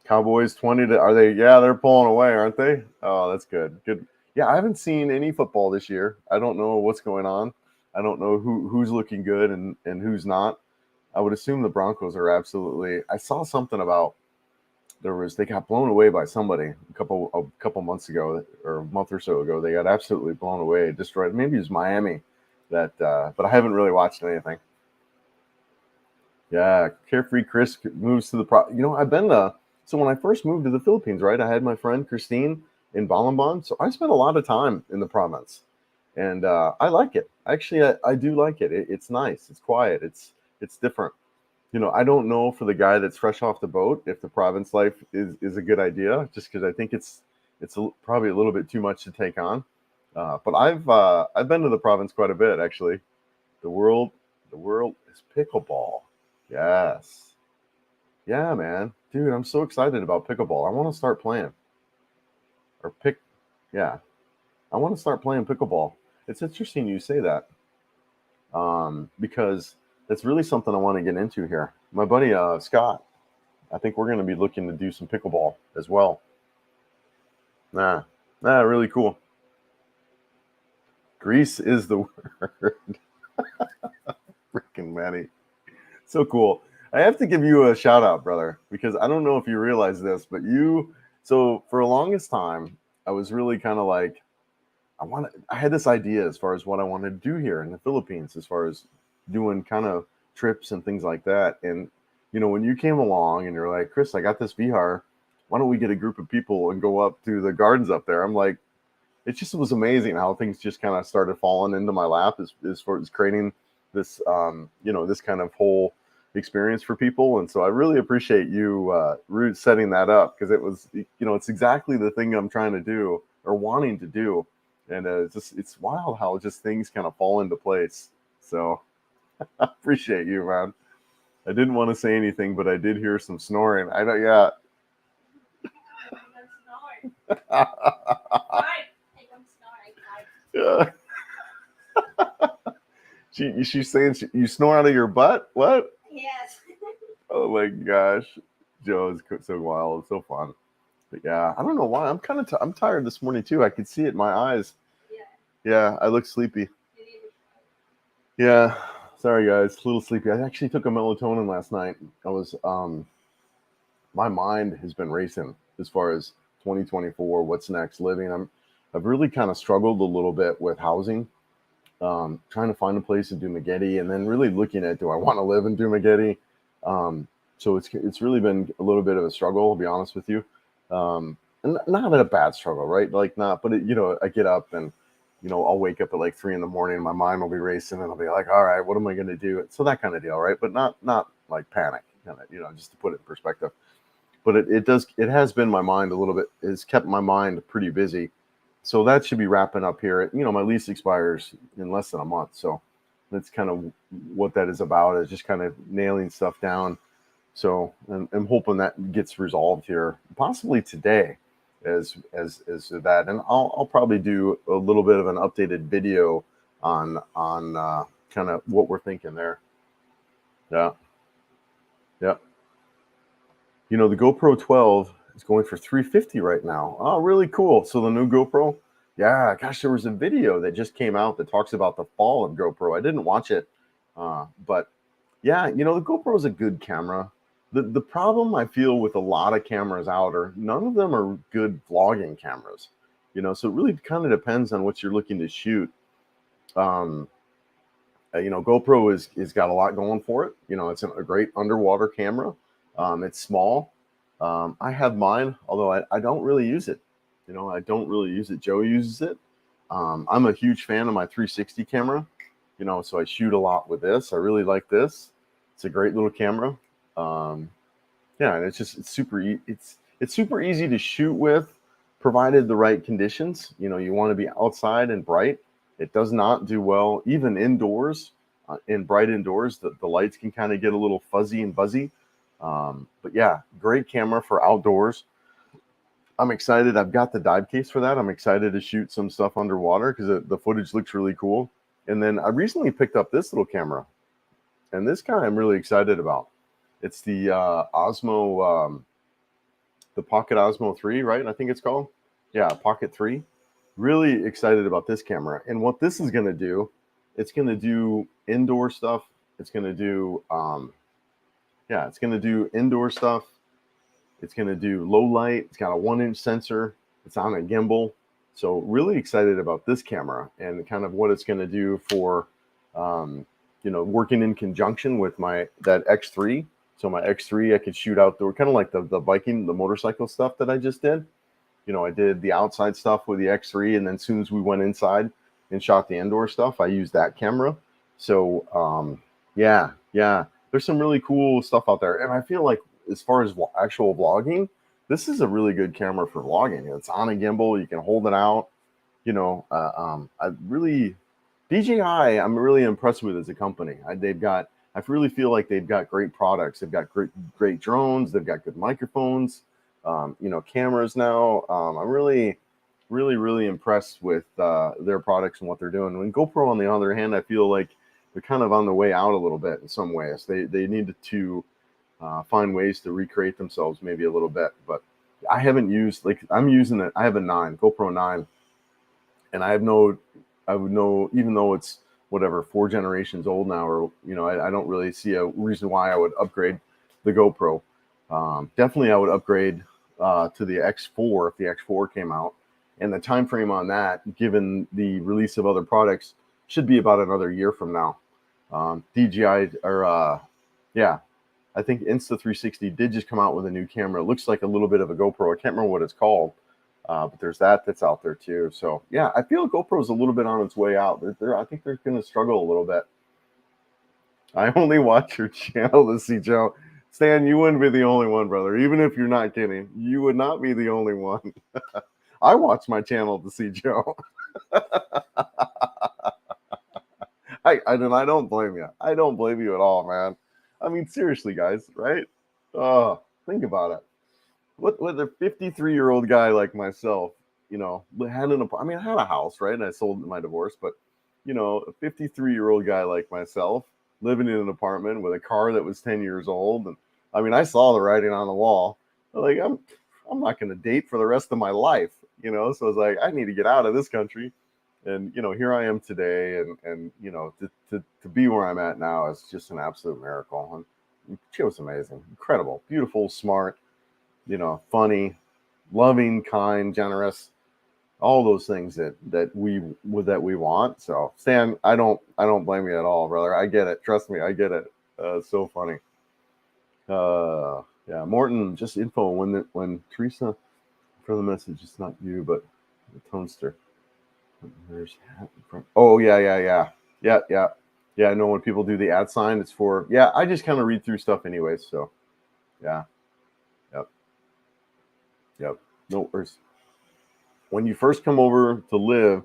Speaker 1: Cowboys 20 to, are they? Yeah, they're pulling away, aren't they? Oh, that's good. Good. Yeah, I haven't seen any football this year. I don't know what's going on. I don't know who's looking good and who's not. I would assume the Broncos are absolutely. I saw something about they got blown away by somebody a couple months ago, or a month or so ago. They got absolutely blown away, destroyed. Maybe it was Miami but I haven't really watched anything. Yeah, Carefree Chris moves to the I've been so when I first moved to the Philippines, right, I had my friend Christine in Balamban, so I spent a lot of time in the province, and I like it. Actually, I do like it. It's nice. It's quiet. It's different. I don't know for the guy that's fresh off the boat if the province life is a good idea, just because I think it's probably a little bit too much to take on. But I've been to the province quite a bit, actually. The world is pickleball. Yes. Yeah, man. Dude, I'm so excited about pickleball. I want to start playing. Yeah. I want to start playing pickleball. It's interesting you say that. Because that's really something I want to get into here. My buddy Scott, I think we're going to be looking to do some pickleball as well. Really cool. Greece is the word. Freaking Manny. So cool. I have to give you a shout out, brother, because I don't know if you realize this, but so for the longest time, I was really kind of like, I had this idea as far as what I wanted to do here in the Philippines, as far as doing kind of trips and things like that. And, when you came along and you're like, Chris, I got this Vihar, why don't we get a group of people and go up to the gardens up there? I'm like, it just was amazing how things just kind of started falling into my lap as far as creating this, this kind of whole experience for people. And so I really appreciate you, Rude, setting that up, because it was, it's exactly the thing I'm trying to do or wanting to do. And it's wild how just things kind of fall into place. So I appreciate you, man. I didn't want to say anything, but I did hear some snoring. I know, yeah. Yeah. She's saying you snore out of your butt? What?
Speaker 2: Yes.
Speaker 1: Oh my gosh. Joe is so wild. It's so fun. But yeah, I don't know why. I'm tired this morning too. I could see it in my eyes. Yeah, I look sleepy. Yeah. Sorry guys, a little sleepy. I actually took a melatonin last night. I was my mind has been racing as far as 2024, what's next, living. I've really kind of struggled a little bit with housing. Trying to find a place in Dumaguete, and then really looking at, do I want to live in Dumaguete? So it's really been a little bit of a struggle, I'll be honest with you. And not a bad struggle, right? Like not, but I get up and, I'll wake up at like 3 a.m. and my mind will be racing and I'll be like, all right, what am I going to do? So that kind of deal, right? But not like panic, kind of, just to put it in perspective. But it has been my mind a little bit, it's kept my mind pretty busy. So that should be wrapping up here. My lease expires in less than a month. So that's kind of what that is about, is just kind of nailing stuff down. So I'm hoping that gets resolved here, possibly today as that. And I'll probably do a little bit of an updated video on kind of what we're thinking there. Yeah. Yeah. The GoPro 12 It's going for $350 right now. Oh, really cool. So the new GoPro, yeah, gosh, there was a video that just came out that talks about the fall of GoPro. I didn't watch it, but yeah, the GoPro is a good camera. The problem I feel with a lot of cameras out are none of them are good vlogging cameras. So it really kind of depends on what you're looking to shoot. Um, GoPro is got a lot going for it. It's a great underwater camera. It's small. I have mine, although I don't really use it. I don't really use it. Joe uses it. I'm a huge fan of my 360 camera. So I shoot a lot with this. I really like this. It's a great little camera. Yeah, and it's super easy to shoot with, provided the right conditions. You want to be outside and bright. It does not do well even indoors. In bright indoors, the lights can kind of get a little fuzzy and buzzy. But yeah, great camera for outdoors. I'm excited. I've got the dive case for that. I'm excited to shoot some stuff underwater because the footage looks really cool. And then I recently picked up this little camera, and this guy I'm really excited about. It's the Osmo, the Pocket Osmo 3, right? I think it's called. Yeah, Pocket 3. Really excited about this camera. And what this is going to do, it's going to do indoor stuff. It's going to do, it's going to do indoor stuff. It's going to do low light. It's got a 1-inch sensor. It's on a gimbal. So really excited about this camera and kind of what it's going to do for, working in conjunction with that X3. So my X3, I could shoot outdoor, kind of like the biking, the motorcycle stuff that I just did. I did the outside stuff with the X3, and then as soon as we went inside and shot the indoor stuff, I used that camera. So yeah, there's some really cool stuff out there, and I feel like as far as actual vlogging, this is a really good camera for vlogging. It's on a gimbal, you can hold it out. DJI, I'm really impressed with as a company. I really feel like they've got great products. They've got great drones. They've got good microphones, cameras now. I'm really, really, really impressed with their products and what they're doing. When GoPro, on the other hand, I feel like they're kind of on the way out a little bit in some ways. They need to find ways to recreate themselves maybe a little bit. But I haven't used, I'm using it. I have a GoPro 9, and I would know, even though it's whatever 4 generations old now, or I don't really see a reason why I would upgrade the GoPro. Definitely I would upgrade to the X4 if the X4 came out, and the time frame on that, given the release of other products, should be about another year from now. DJI, or I think Insta360 did just come out with a new camera. It looks like a little bit of a GoPro. I can't remember what it's called. But there's that's out there too. So yeah, I feel GoPro's a little bit on its way out. I think they're going to struggle a little bit. I only watch your channel to see Joe. Stan, you wouldn't be the only one, brother. Even if you're not kidding, you would not be the only one. I watch my channel to see Joe. I don't blame you. I don't blame you at all, man. I mean, seriously, guys, right? Oh, think about it. What a 53-year-old guy like myself, I had a house, right? And I sold my divorce, but a 53-year-old guy like myself living in an apartment with a car that was 10 years old. And I mean, I saw the writing on the wall. Like, I'm not going to date for the rest of my life, So I was like, I need to get out of this country. And, here I am today. And to be where I'm at now is just an absolute miracle. And she was amazing, incredible, beautiful, smart, funny, loving, kind, generous, all those things that we want. So Stan, I don't blame you at all, brother. I get it. Trust me, I get it. It's so funny. Yeah, Morton, just info when Teresa for the message, it's not you, but the toaster. There's yeah. I know when people do the ad sign, it's for I just kind of read through stuff anyways. So yeah. Yep. No worries. When you first come over to live,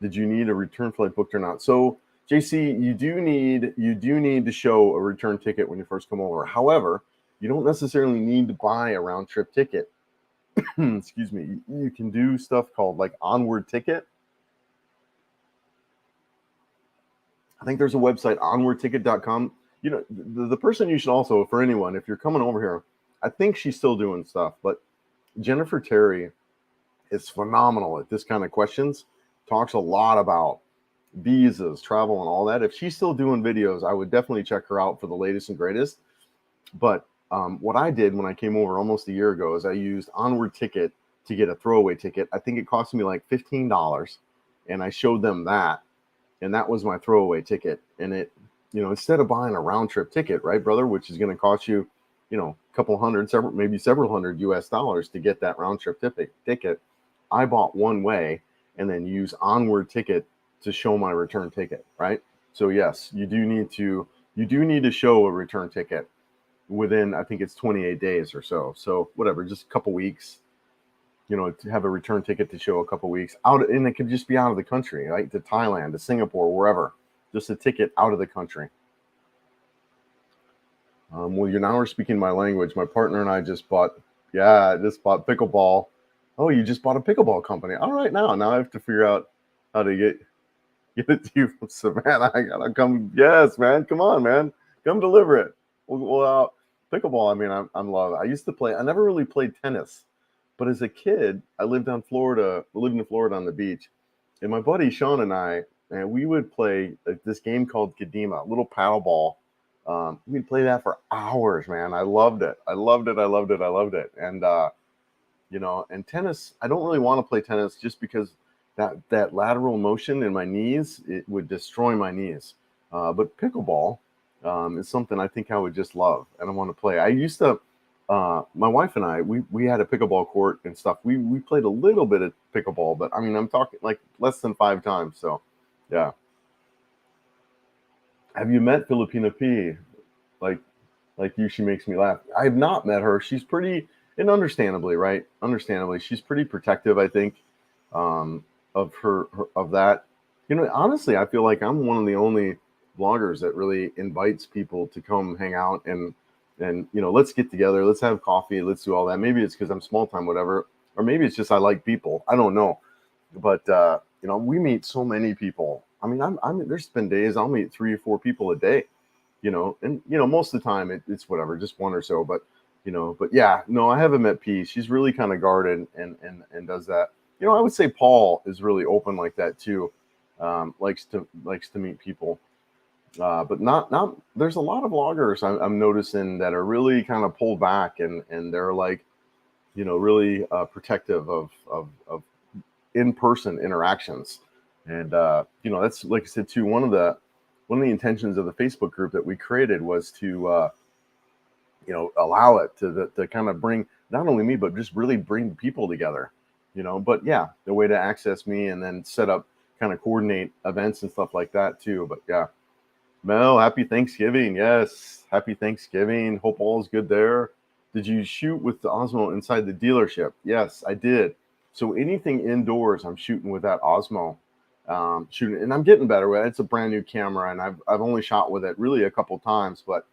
Speaker 1: did you need a return flight booked or not? So, JC, you do need to show a return ticket when you first come over. However, you don't necessarily need to buy a round trip ticket. Excuse me. You can do stuff called like Onward Ticket. I think there's a website, onwardticket.com. The person you should also, for anyone, if you're coming over here, I think she's still doing stuff, but Jennifer Terry is phenomenal at this kind of questions. Talks a lot about visas, travel, and all that. If she's still doing videos, I would definitely check her out for the latest and greatest. But what I did when I came over almost a year ago is I used Onward Ticket to get a throwaway ticket. I think it cost me like $15, and I showed them that, and that was my throwaway ticket. And it, instead of buying a round trip ticket, right, brother, which is going to cost you, a couple hundred, maybe several hundred US dollars to get that round trip ticket, I bought one way and then use Onward Ticket to show my return ticket, right? So yes, you do need to show a return ticket within, I think it's 28 days or so. So whatever, just a couple weeks, to have a return ticket to show a couple weeks out, and it could just be out of the country, right? To Thailand, to Singapore, wherever, just a ticket out of the country. Well, you now are speaking my language. My partner and I just bought pickleball. Oh, you just bought a pickleball company. All right, now I have to figure out how to get it to you from Savannah. I gotta come. Yes, man. Come on, man. Come deliver it. Well, pickleball. I mean, I'm love it. I used to play. I never really played tennis, but as a kid, I lived in Florida on the beach, and my buddy Sean and we would play this game called Kadima, little paddle ball. We'd play that for hours, man. I loved it. And and tennis, I don't really want to play tennis just because that lateral motion in my knees, it would destroy my knees. But pickleball is something I think I would just love, and I want to play. I used to, my wife and I, we had a pickleball court and stuff. We played a little bit of pickleball, but I mean, I'm talking like less than 5 times. So, yeah. Have you met Filipina P? Like you, she makes me laugh. I have not met her. She's pretty, and understandably, right? Understandably, she's pretty protective, I think, of her of that. Honestly, I feel like I'm one of the only bloggers that really invites people to come hang out and let's get together, let's have coffee, let's do all that. Maybe it's because I'm small time, whatever, or maybe it's just I like people. I don't know, but we meet so many people. I mean, I'm there's been days I'll meet 3 or 4 people a day. And most of the time it's whatever, just one or so. But but yeah, no, I haven't met P. She's really kind of guarded and does that. I would say Paul is really open like that too. Likes to meet people. But not there's a lot of bloggers I'm noticing that are really kind of pulled back and they're like, really protective of in-person interactions. And that's, like I said too, one of the intentions of the Facebook group that we created was to allow it to kind of bring not only me but just really bring people together. But yeah, the way to access me and then set up, kind of coordinate events and stuff like that too. But yeah, Mel, happy Thanksgiving. Yes, happy Thanksgiving. Hope all is good there. Did you shoot with the Osmo inside the dealership? Yes, I did. So anything indoors, I'm shooting with that Osmo. Shooting, and I'm getting better with it. It's a brand new camera, and I've only shot with it really a couple times. But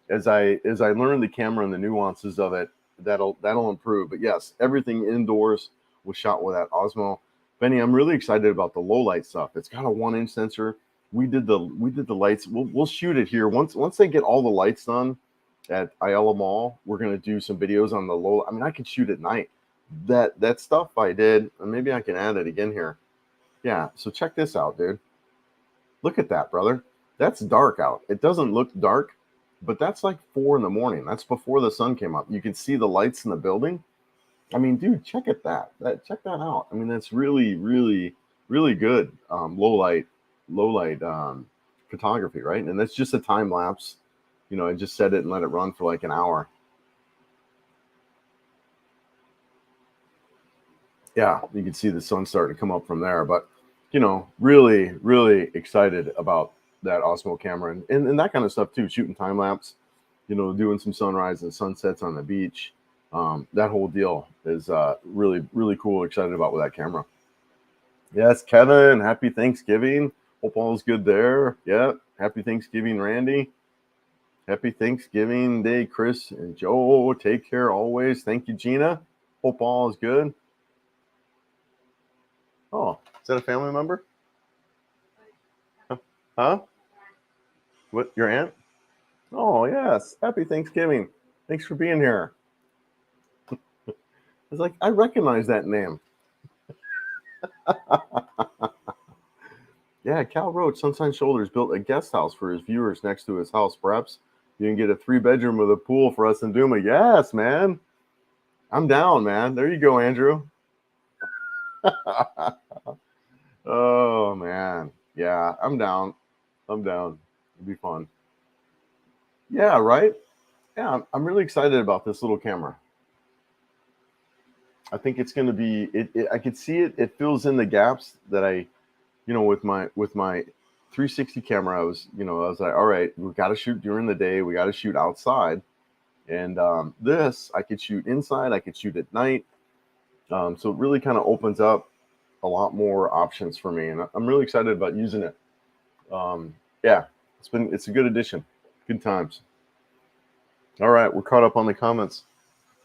Speaker 1: as I learn the camera and the nuances of it, that'll improve. But yes, everything indoors was shot with that Osmo. Benny, I'm really excited about the low light stuff. It's got a 1-inch sensor. We did the lights. We'll shoot it here once they get all the lights done at Ayala Mall. We're gonna do some videos on the low. I mean, I could shoot at night. That stuff I did, and maybe I can add it again here. Yeah. So check this out, dude. Look at that, brother. That's dark out. It doesn't look dark, but that's like 4 a.m. That's before the sun came up. You can see the lights in the building. I mean, dude, check that out. I mean, that's really, really, really good low light photography, right? And that's just a time lapse. I just set it and let it run for like an hour. Yeah, you can see the sun starting to come up from there. But really, really excited about that Osmo camera and that kind of stuff too. Shooting time lapse, doing some sunrise and sunsets on the beach. That whole deal is really, really cool. Excited about with that camera. Yes, Kevin, happy Thanksgiving. Hope all is good there. Yeah, happy Thanksgiving, Randy. Happy Thanksgiving Day, Chris and Joe. Take care always. Thank you, Gina. Hope all is good. Oh, is that a family member? Huh? What, your aunt? Oh, yes. Happy Thanksgiving. Thanks for being here. was like, I recognize that name. Yeah, Cal Roach, Sunshine Shoulders, built a guest house for his viewers next to his house. Perhaps you can get a 3-bedroom with a pool for us in Duma. Yes, man. I'm down, man. There you go, Andrew. Oh, man. Yeah, I'm down. I'm down. It'd be fun. Yeah, right? Yeah, I'm really excited about this little camera. I think it's going to be, I could see it. It fills in the gaps that with my 360 camera, I was like, all right, we got to shoot during the day. We got to shoot outside. And this, I could shoot inside. I could shoot at night. So it really kind of opens up a lot more options for me. And I'm really excited about using it. Yeah, it's a good addition. Good times. All right, we're caught up on the comments.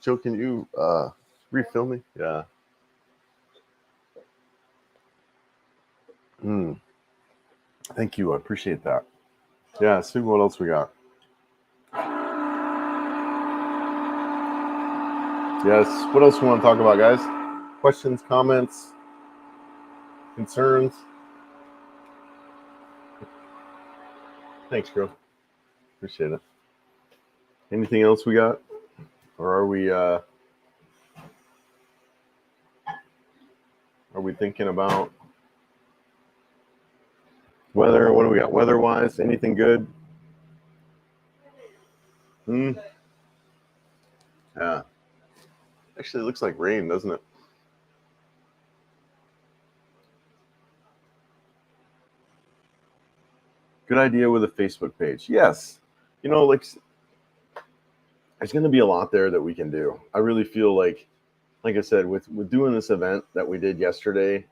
Speaker 1: Joe, can you refill me? Yeah. Thank you. I appreciate that. Yeah, let's see what else we got. Yes. What else we want to talk about, guys? Questions, comments, concerns? Thanks, girl. Appreciate it. Anything else we got? Or are we thinking about weather? What do we got weather-wise? Anything good? Yeah. Actually, it looks like rain, doesn't it? Good idea with a Facebook page. Yes. Like there's going to be a lot there that we can do. I really feel like I said, with doing this event that we did yesterday,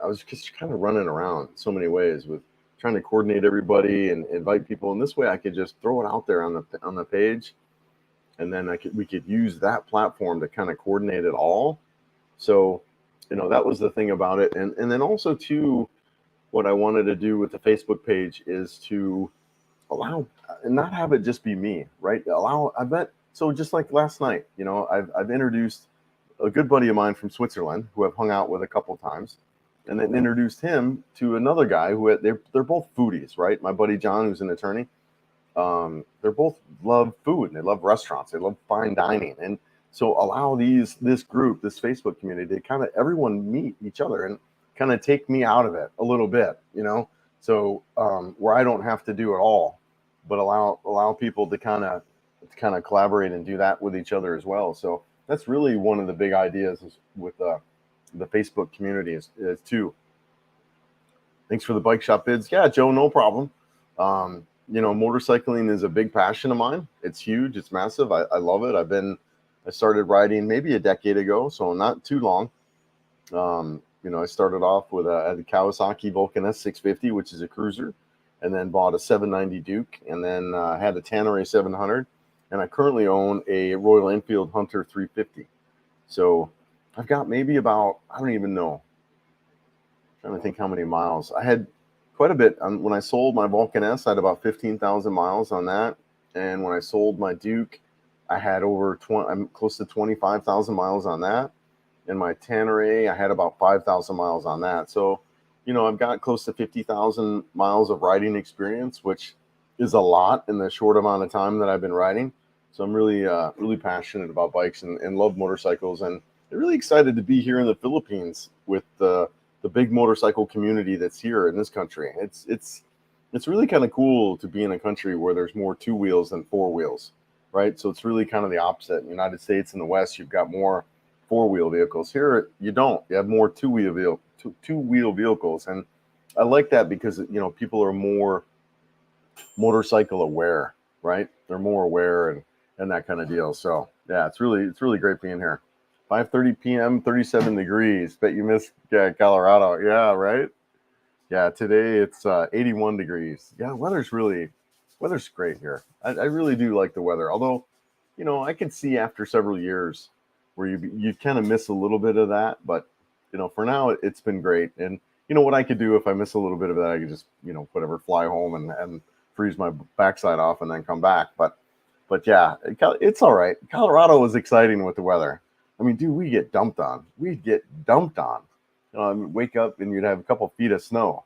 Speaker 1: I was just kind of running around in so many ways with trying to coordinate everybody and invite people. And this way I could just throw it out there on the page. And then we could use that platform to kind of coordinate it all. So, that was the thing about it. And then also too, what I wanted to do with the Facebook page is to allow and not have it just be me, right? So just like last night, I've introduced a good buddy of mine from Switzerland who I've hung out with a couple times, and then introduced him to another guy who they're both foodies, right? My buddy John, who's an attorney. They're both love food and they love restaurants. They love fine dining. And so allow this group, this Facebook community, to kind of everyone meet each other and kind of take me out of it a little bit, so where I don't have to do it all, but allow people to kind of collaborate and do that with each other as well. So that's really one of the big ideas with the Facebook community is too. Thanks for the bike shop bids. Yeah, Joe, no problem. Motorcycling is a big passion of mine. It's huge. It's massive. I love it. I started riding maybe a decade ago, so not too long. I started off with a Kawasaki Vulcan S650, which is a cruiser, and then bought a 790 Duke, and then had a Tanneray 700, and I currently own a Royal Enfield Hunter 350. So I've got maybe about, I don't even know, I'm trying to think how many miles. I had quite a bit. When I sold my Vulcan S, I had about 15,000 miles on that, and when I sold my Duke, I had I'm close to 25,000 miles on that. And my Tanneray, I had about 5,000 miles on that. So, I've got close to 50,000 miles of riding experience, which is a lot in the short amount of time that I've been riding. So I'm really, really passionate about bikes and love motorcycles, and I'm really excited to be here in the Philippines with the big motorcycle community that's here in this country. It's really kind of cool to be in a country where there's more 2 wheels than 4 wheels, right? So it's really kind of the opposite. In the United States, in the West, you've got more 4-wheel vehicles. Here you don't. You have more 2-wheel vehicles, and I like that because people are more motorcycle aware, right? They're more aware and that kind of deal. So yeah, it's really great being here. 5:30 p.m., 37 degrees. Bet you missed Colorado. Yeah, right. Yeah, today it's 81 degrees. Yeah, weather's great here. I really do like the weather. Although, I can see after several years where you kind of miss a little bit of that, but for now it's been great. And what I could do if I miss a little bit of that, I could just whatever, fly home and freeze my backside off and then come back. But yeah, it's all right. Colorado was exciting with the weather. I mean, dude, we get dumped on. We'd get dumped on. Wake up and you'd have a couple feet of snow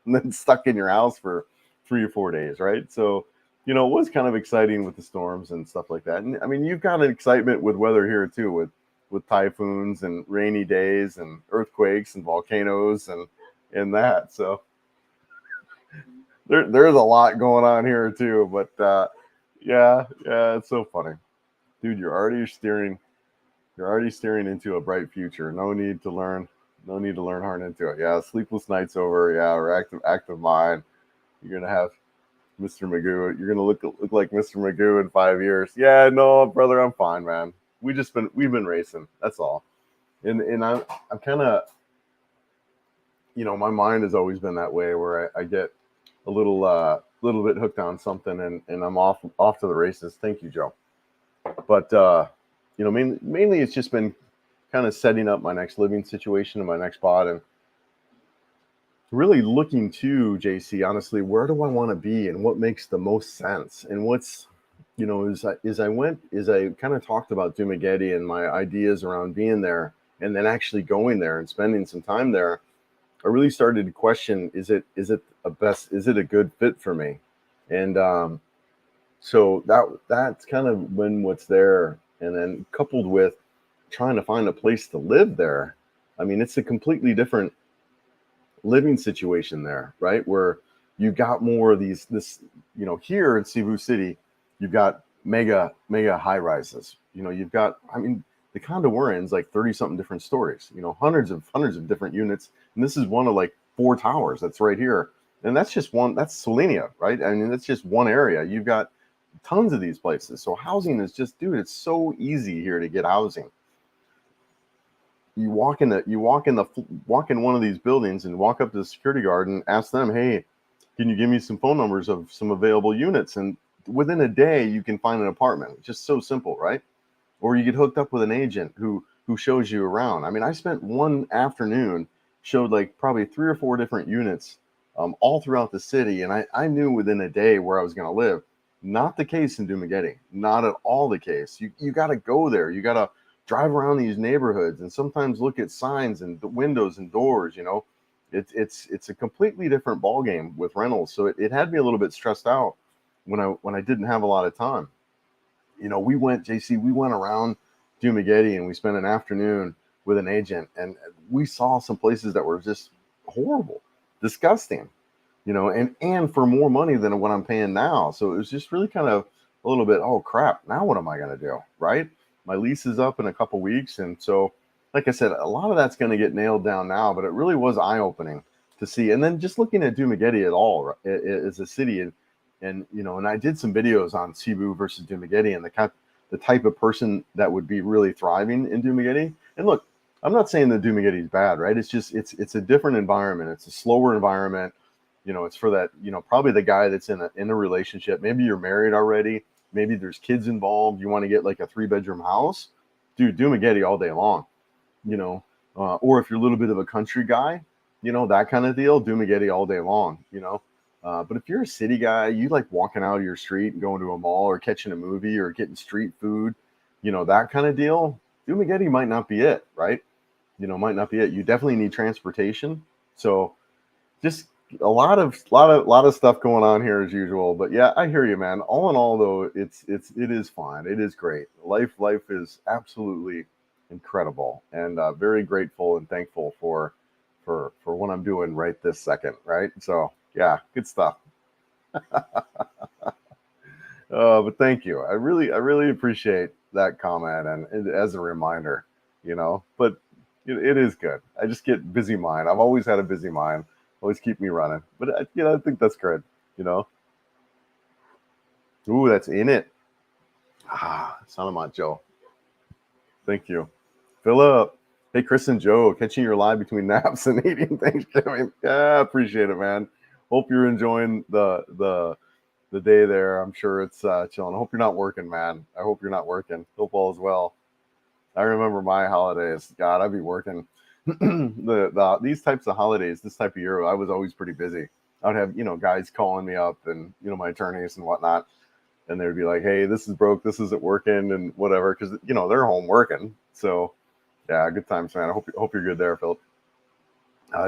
Speaker 1: and then stuck in your house for 3 or 4 days, right? So, it was kind of exciting with the storms and stuff like that. And I mean, you've got an excitement with weather here too, with typhoons and rainy days and earthquakes and volcanoes and that. So there's a lot going on here too. But yeah, it's so funny, dude. You're already steering into a bright future. No need to learn hard into it. Yeah, sleepless nights over. Yeah, or active mind. You're gonna have Mr. Magoo. You're gonna look like Mr. Magoo in 5 years. Yeah, no, brother, I'm fine, man. We've been racing. That's all. And I'm kind of, my mind has always been that way, where I get a little bit hooked on something, and I'm off to the races. Thank you, Joe. But mainly it's just been kind of setting up my next living situation and my next spot, and really looking to, JC, honestly, where do I want to be and what makes the most sense? And what's, as I kind of talked about Dumageddon and my ideas around being there, and then actually going there and spending some time there, I really started to question, is it a good fit for me? And so that's kind of when what's there, and then coupled with trying to find a place to live there. I mean, it's a completely different living situation there, right? Where you got more of here in Cebu City, you've got mega high rises. You've got, I mean, the condo we're in is like 30 something different stories, hundreds of different units. And this is one of like 4 towers that's right here. And that's just one, that's Solenia, right? I mean, that's just one area. You've got tons of these places. So housing is just, dude, it's so easy here to get housing. You walk in one of these buildings and walk up to the security guard and ask them, hey, can you give me some phone numbers of some available units? And within a day, you can find an apartment. It's just so simple, right? Or you get hooked up with an agent who shows you around. I mean, I spent one afternoon, showed like probably 3 or 4 different units all throughout the city. And I knew within a day where I was going to live. Not the case in Dumageddon. Not at all the case. You got to go there. You got to drive around these neighborhoods and sometimes look at signs and the windows and doors. It's a completely different ballgame with rentals. So it had me a little bit stressed out when I didn't have a lot of time. We went around Dumageddon and we spent an afternoon with an agent, and we saw some places that were just horrible, disgusting, and for more money than what I'm paying now. So it was just really kind of a little bit, oh crap, now what am I going to do? Right? My lease is up in a couple weeks. And so, like I said, a lot of that's going to get nailed down now, but it really was eye-opening to see. And then just looking at Dumageddon at all as a city, and I did some videos on Cebu versus Dumageddon and the type of person that would be really thriving in Dumageddon. And look, I'm not saying that Dumageddon is bad, right? It's just, it's a different environment. It's a slower environment. It's for that, probably the guy that's in a relationship. Maybe you're married already. Maybe there's kids involved. You want to get like a 3-bedroom house, dude, Dumageddon all day long, or if you're a little bit of a country guy, that kind of deal, Dumageddon all day long, but if you're a city guy, you like walking out of your street and going to a mall or catching a movie or getting street food, that kind of deal, Dumageddon might not be it, right? Might not be it. You definitely need transportation. So just a lot of stuff going on here as usual. But yeah, I hear you, man. All in all, though, it is fine. It is great. Life is absolutely incredible, and very grateful and thankful for what I'm doing right this second. Right. So yeah, good stuff. But thank you. I really appreciate that comment, and as a reminder, but it is good. I just get busy mind. I've always had a busy mind. Always keep me running. But I think that's good. Ooh, that's in it. Salamat, Joe. Thank you. Philip. Hey, Chris and Joe, catching your live between naps and eating Thanksgiving. Yeah, appreciate it, man. Hope you're enjoying the day there. I'm sure it's chilling. I hope you're not working, man. I hope you're not working. Hope all is well. I remember my holidays. God, I'd be working. These types of holidays, this type of year, I was always pretty busy. I'd have, guys calling me up and, my attorneys and whatnot. and they'd be like, hey, this is broke, this isn't working, and whatever, because they're home working. So yeah, good times, man. I hope you're good there, Philip.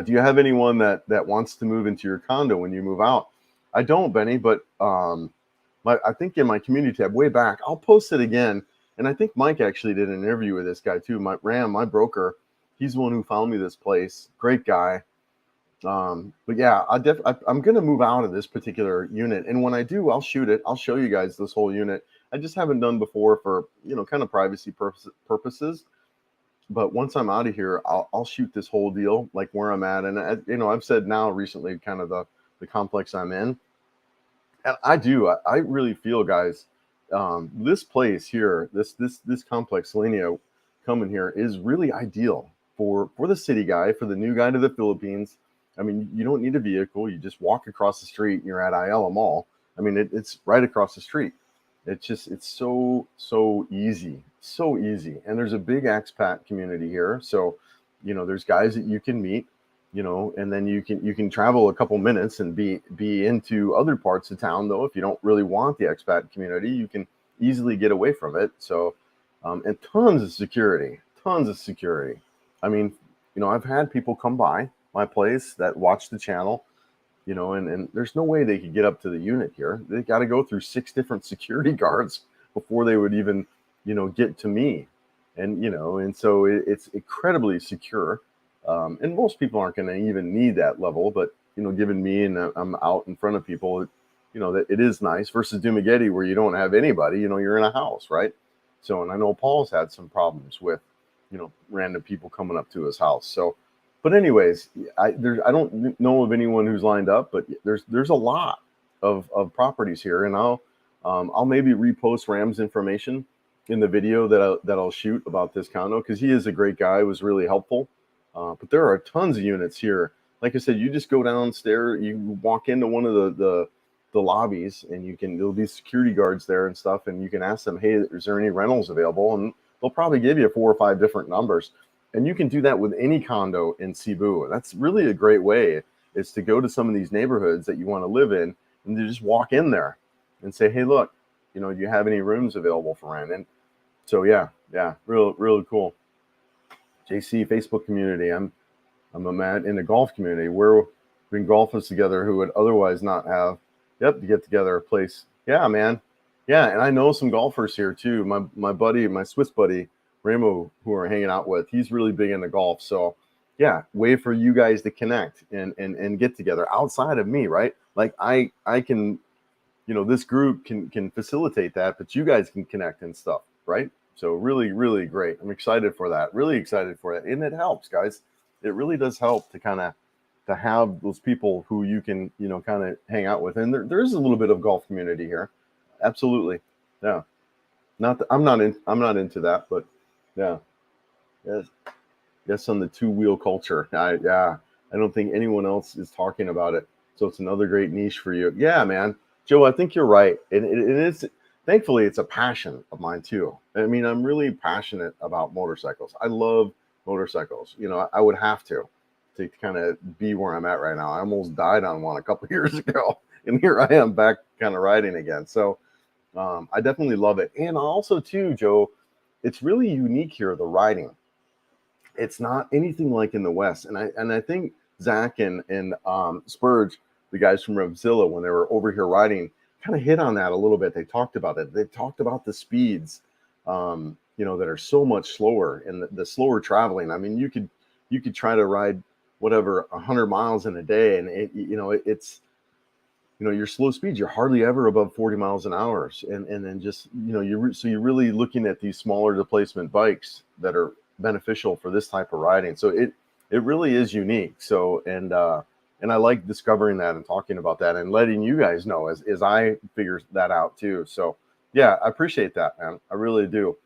Speaker 1: Do you have anyone that wants to move into your condo when you move out? I don't, Benny, but I think in my community tab way back, I'll post it again. And I think Mike actually did an interview with this guy too. My broker, he's the one who found me this place. Great guy. But yeah, I'm gonna move out of this particular unit, and when I do, I'll shoot it. I'll show you guys this whole unit. I just haven't done before for kind of privacy purposes. But once I'm out of here, I'll shoot this whole deal, like where I'm at, and I've said now recently, kind of the complex I'm in. And I really feel, guys, this place here, this complex, Selenia, coming here is really ideal for the city guy, for the new guy to the Philippines. I mean, you don't need a vehicle. You just walk across the street and you're at Ayala Mall. I mean, it's right across the street. It's so easy, so easy. And there's a big expat community here. So, there's guys that you can meet, and then you can travel a couple minutes and be into other parts of town, though. If you don't really want the expat community, you can easily get away from it. So, and tons of security. I mean, I've had people come by my place that watch the channel, and there's no way they could get up to the unit here. They got to go through 6 different security guards before they would even, get to me. And so it's incredibly secure. And most people aren't going to even need that level, but, given me and I'm out in front of people, that it is nice versus Dumagetti where you don't have anybody, you're in a house, right? So, and I know Paul's had some problems with, random people coming up to his house. So, but anyways, I don't know of anyone who's lined up, but there's a lot of properties here, and I'll maybe repost Ram's information in the video that I'll shoot about this condo, because he is a great guy, was really helpful. But there are tons of units here. Like I said, you just go downstairs, you walk into one of the lobbies, and there'll be security guards there and stuff, and you can ask them, hey, is there any rentals available? And they'll probably give you 4 or 5 different numbers. And you can do that with any condo in Cebu. That's really a great way, is to go to some of these neighborhoods that you want to live in and to just walk in there and say, hey, look, do you have any rooms available for rent? And so, yeah, really cool. JC Facebook community. I'm a man in the golf community. We're bring golfers together who would otherwise not have. Yep, to get together a place. Yeah, man. Yeah, and I know some golfers here too. My buddy, my Swiss buddy, Ramo, who we're hanging out with, he's really big into golf. So yeah, way for you guys to connect and get together outside of me, right? Like I can, this group can facilitate that, but you guys can connect and stuff, right? So really, really great. I'm excited for that. Really excited for it. And it helps, guys. It really does help to have those people who you can, kind of hang out with. And there is a little bit of golf community here. Absolutely. Yeah. I'm not into that, but yeah. Yes, on the 2-wheel culture. I don't think anyone else is talking about it. So it's another great niche for you. Yeah, man. Joe, I think you're right. And it is, thankfully, it's a passion of mine too. I mean, I'm really passionate about motorcycles. I love motorcycles. I would have to kind of be where I'm at right now. I almost died on one a couple of years ago, and here I am back kind of riding again. So I definitely love it. And also too, Joe, it's really unique here, the riding. It's not anything like in the West. And I think Zach and Spurge, the guys from Revzilla, when they were over here riding, kind of hit on that a little bit. They talked about it. They talked about the speeds, that are so much slower, and the slower traveling. I mean, you could try to ride whatever 100 miles in a day, and it's your slow speeds, you're hardly ever above 40 miles an hour. And then just, you're really looking at these smaller displacement bikes that are beneficial for this type of riding. So it really is unique. So, and I like discovering that and talking about that and letting you guys know as I figure that out too. So yeah, I appreciate that, man. I really do.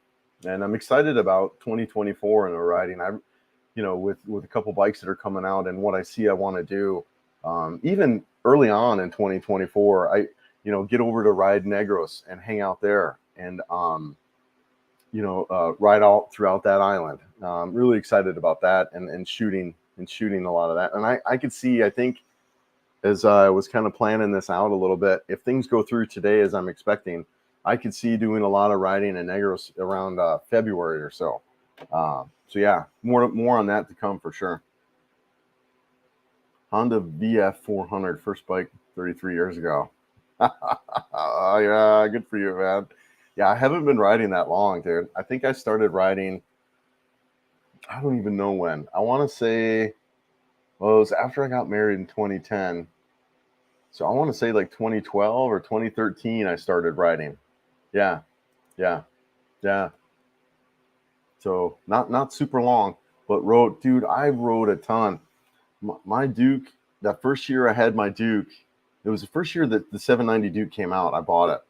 Speaker 1: And I'm excited about 2024 and the riding. With a couple bikes that are coming out and what I see I want to do. Even early on in 2024, I get over to Ride Negros and hang out there and ride out throughout that island. I'm really excited about that and shooting a lot of that. And I could see, I think, as I was kind of planning this out a little bit, if things go through today as I'm expecting, I could see doing a lot of riding in Negros around February or so. So yeah, more on that to come for sure. Honda VF 400, first bike 33 years ago. Yeah, good for you, man. Yeah, I haven't been riding that long, dude. I think I started riding, I don't even know when. I want to say, well, it was after I got married in 2010. So I want to say like 2012 or 2013, I started riding. Yeah, yeah, yeah. So not super long, but dude, I rode a ton. My Duke, that first year I had my Duke, it was the first year that the 790 Duke came out. I bought it,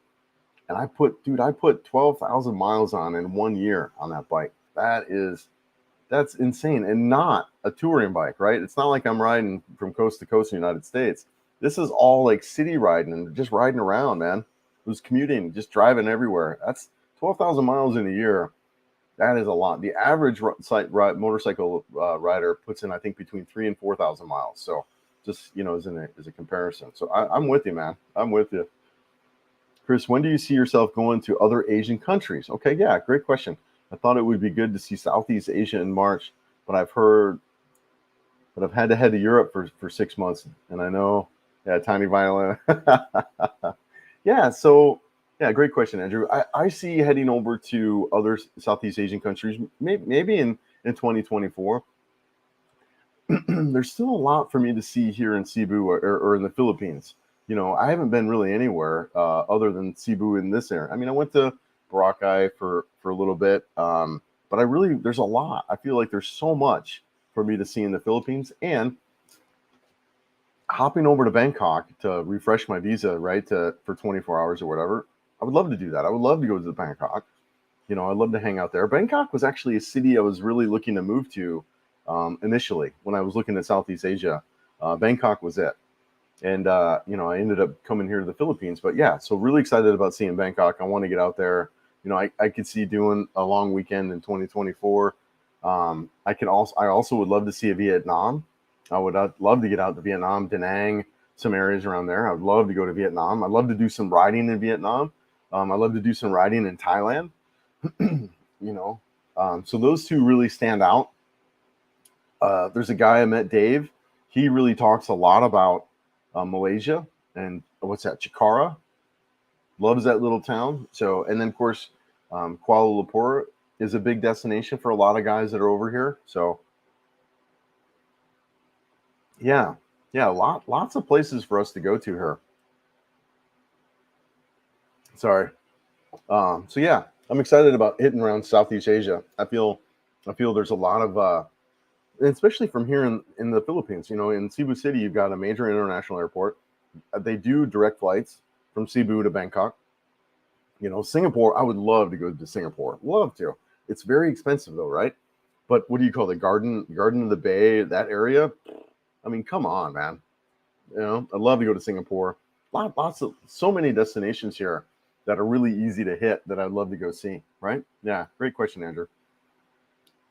Speaker 1: and I put 12,000 miles on in 1 year on that bike. That's insane, and not a touring bike, right? It's not like I'm riding from coast to coast in the United States. This is all like city riding and just riding around, man. It was commuting, just driving everywhere. That's 12,000 miles in a year. That is a lot. The average motorcycle rider puts in, I think, between 3,000 and 4,000 miles. So, just as a comparison. So, I'm with you, man. I'm with you, Chris. When do you see yourself going to other Asian countries? Okay, yeah, great question. I thought it would be good to see Southeast Asia in March, but I've had to head to Europe for 6 months, and I know, yeah, tiny violin. Yeah, so yeah, great question, Andrew. I see heading over to other Southeast Asian countries, maybe in 2024. There's still a lot for me to see here in Cebu or in the Philippines. I haven't been really anywhere other than Cebu in this area. I mean, I went to Boracay for a little bit, but there's a lot. I feel like there's so much for me to see in the Philippines, and hopping over to Bangkok to refresh my visa, right, for 24 hours or whatever. I would love to do that. I would love to go to Bangkok. I'd love to hang out there. Bangkok was actually a city I was really looking to move to initially when I was looking at Southeast Asia. Bangkok was it. And, I ended up coming here to the Philippines. But yeah, so really excited about seeing Bangkok. I want to get out there. I could see doing a long weekend in 2024. I also would love to see a Vietnam. I'd love to get out to Vietnam, Da Nang, some areas around there. I'd love to go to Vietnam. I'd love to do some riding in Vietnam. I'd love to do some riding in Thailand. So those two really stand out. There's a guy I met, Dave. He really talks a lot about Malaysia and what's that, Chikara. Loves that little town. So, and then of course, Kuala Lumpur is a big destination for a lot of guys that are over here. So, yeah, lots of places for us to go to here. Sorry. So yeah, I'm excited about hitting around Southeast Asia. I feel there's a lot of, especially from here in the Philippines. In Cebu City, you've got a major international airport. They do direct flights from Cebu to Bangkok. Singapore, I would love to go to Singapore. Love to. It's very expensive though, right? But what do you call the Garden of the Bay, that area? I mean, come on, man. I'd love to go to Singapore. Lots of so many destinations here that are really easy to hit that I'd love to go see, right? Yeah, great question, Andrew.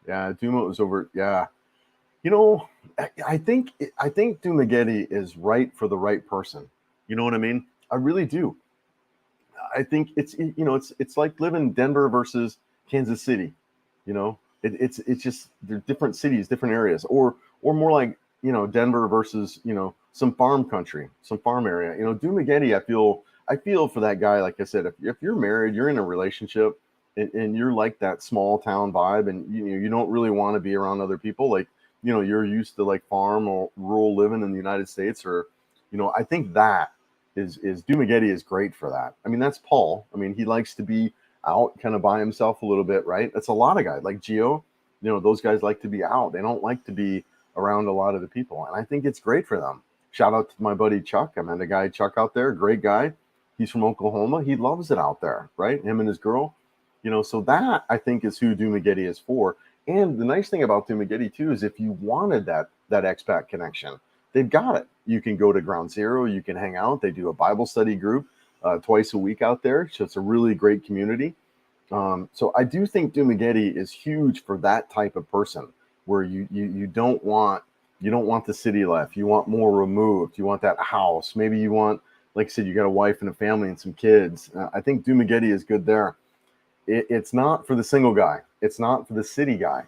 Speaker 1: Yeah, Duma was over. Yeah, I think Dumaguete is right for the right person. You know what I mean? I really do. I think it's like living Denver versus Kansas City. It's just they're different cities, different areas, or more like Denver versus some farm country, some farm area. Dumaguete, I feel for that guy. Like I said, if you're married, you're in a relationship, and you're like that small town vibe, and you don't really want to be around other people, like you're used to like farm or rural living in the United States, or I think that is Dumaguete is great for that. I mean, that's Paul. I mean, he likes to be out kind of by himself a little bit, right? That's a lot of guys like Gio. Those guys like to be out. They don't like to be around a lot of the people, and I think it's great for them. Shout out to my buddy Chuck. I met a guy, Chuck, out there, great guy. He's from Oklahoma. He loves it out there, right? Him and his girl. So that I think is who Dumaguete is for. And the nice thing about Dumaguete too is if you wanted that expat connection, they've got it. You can go to Ground Zero. You can hang out. They do a Bible study group twice a week out there. So it's a really great community. So I do think Dumaguete is huge for that type of person where you don't want the city life. You want more removed. You want that house. Maybe you want like I said, you got a wife and a family and some kids. I think Dumageddon is good there. It's not for the single guy. It's not for the city guy.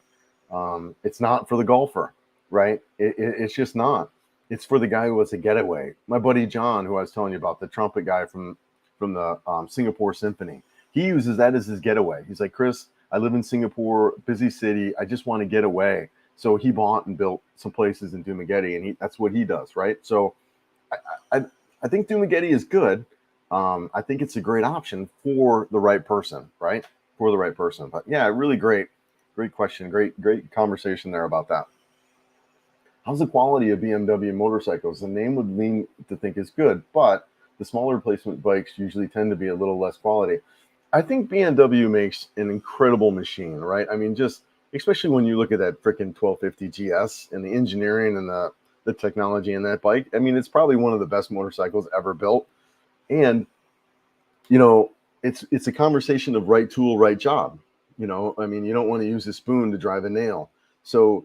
Speaker 1: It's not for the golfer, right? It's just not. It's for the guy who wants a getaway. My buddy John, who I was telling you about, the trumpet guy from the Singapore Symphony, he uses that as his getaway. He's like, Chris, I live in Singapore, busy city. I just want to get away. So he bought and built some places in Dumageddon, and that's what he does, right? So I, I think Dumageddon is good. I think it's a great option for the right person, right? For the right person. But yeah, really great question. Great conversation there about that. How's the quality of BMW motorcycles? The name would lean to think is good, but the smaller replacement bikes usually tend to be a little less quality. I think BMW makes an incredible machine, right? I mean, just especially when you look at that freaking 1250 GS and the engineering and the technology in that bike. I mean, it's probably one of the best motorcycles ever built. And you know, it's a conversation of right tool, right job. You know, I mean, you don't want to use a spoon to drive a nail. So,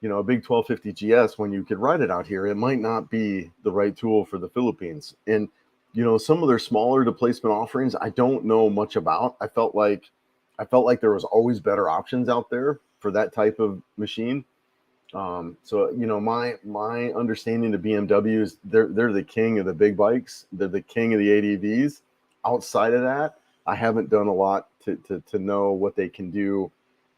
Speaker 1: you know, a big 1250 GS, when you could ride it out here, it might not be the right tool for the Philippines. And, you know, some of their smaller displacement offerings, I don't know much about. I felt like there was always better options out there for that type of machine. So you know, my understanding of BMW is they're the king of the big bikes. They're the king of the ADVs. Outside of that, I haven't done a lot to know what they can do.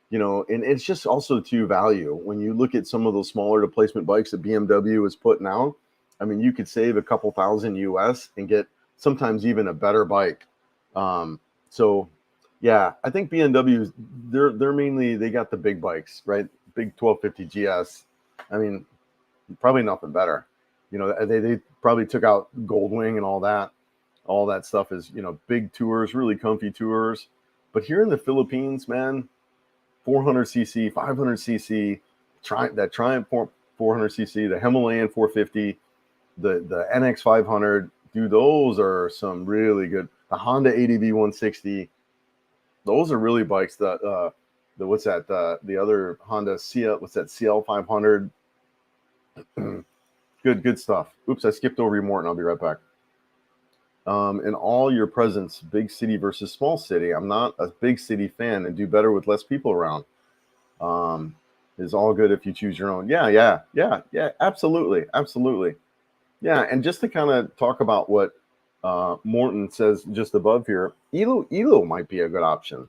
Speaker 1: You know, and it's just also to value. When you look at some of those smaller displacement bikes that BMW is putting out, I mean, you could save a couple thousand US and get sometimes even a better bike. So yeah, I think BMW, they're mainly, they got the big bikes, right? Big 1250 GS. I mean, probably nothing better. You know, they probably took out Goldwing and all that. All that stuff is, you know, big tours, really comfy tours. But here in the Philippines, man, 400cc, 500cc, that Triumph 400cc, the Himalayan 450, the NX 500, dude, those are some really good. The Honda ADV 160, those are really bikes that the what's that the other Honda CL, what's that, CL 500. Good stuff. Oops, I skipped over you, Morton. I'll be right back. In all your presence, big city versus small city. I'm not a big city fan and do better with less people around. Is all good if you choose your own. Yeah. Absolutely. Yeah, and just to kind of talk about what Morton says just above here, Ilo might be a good option.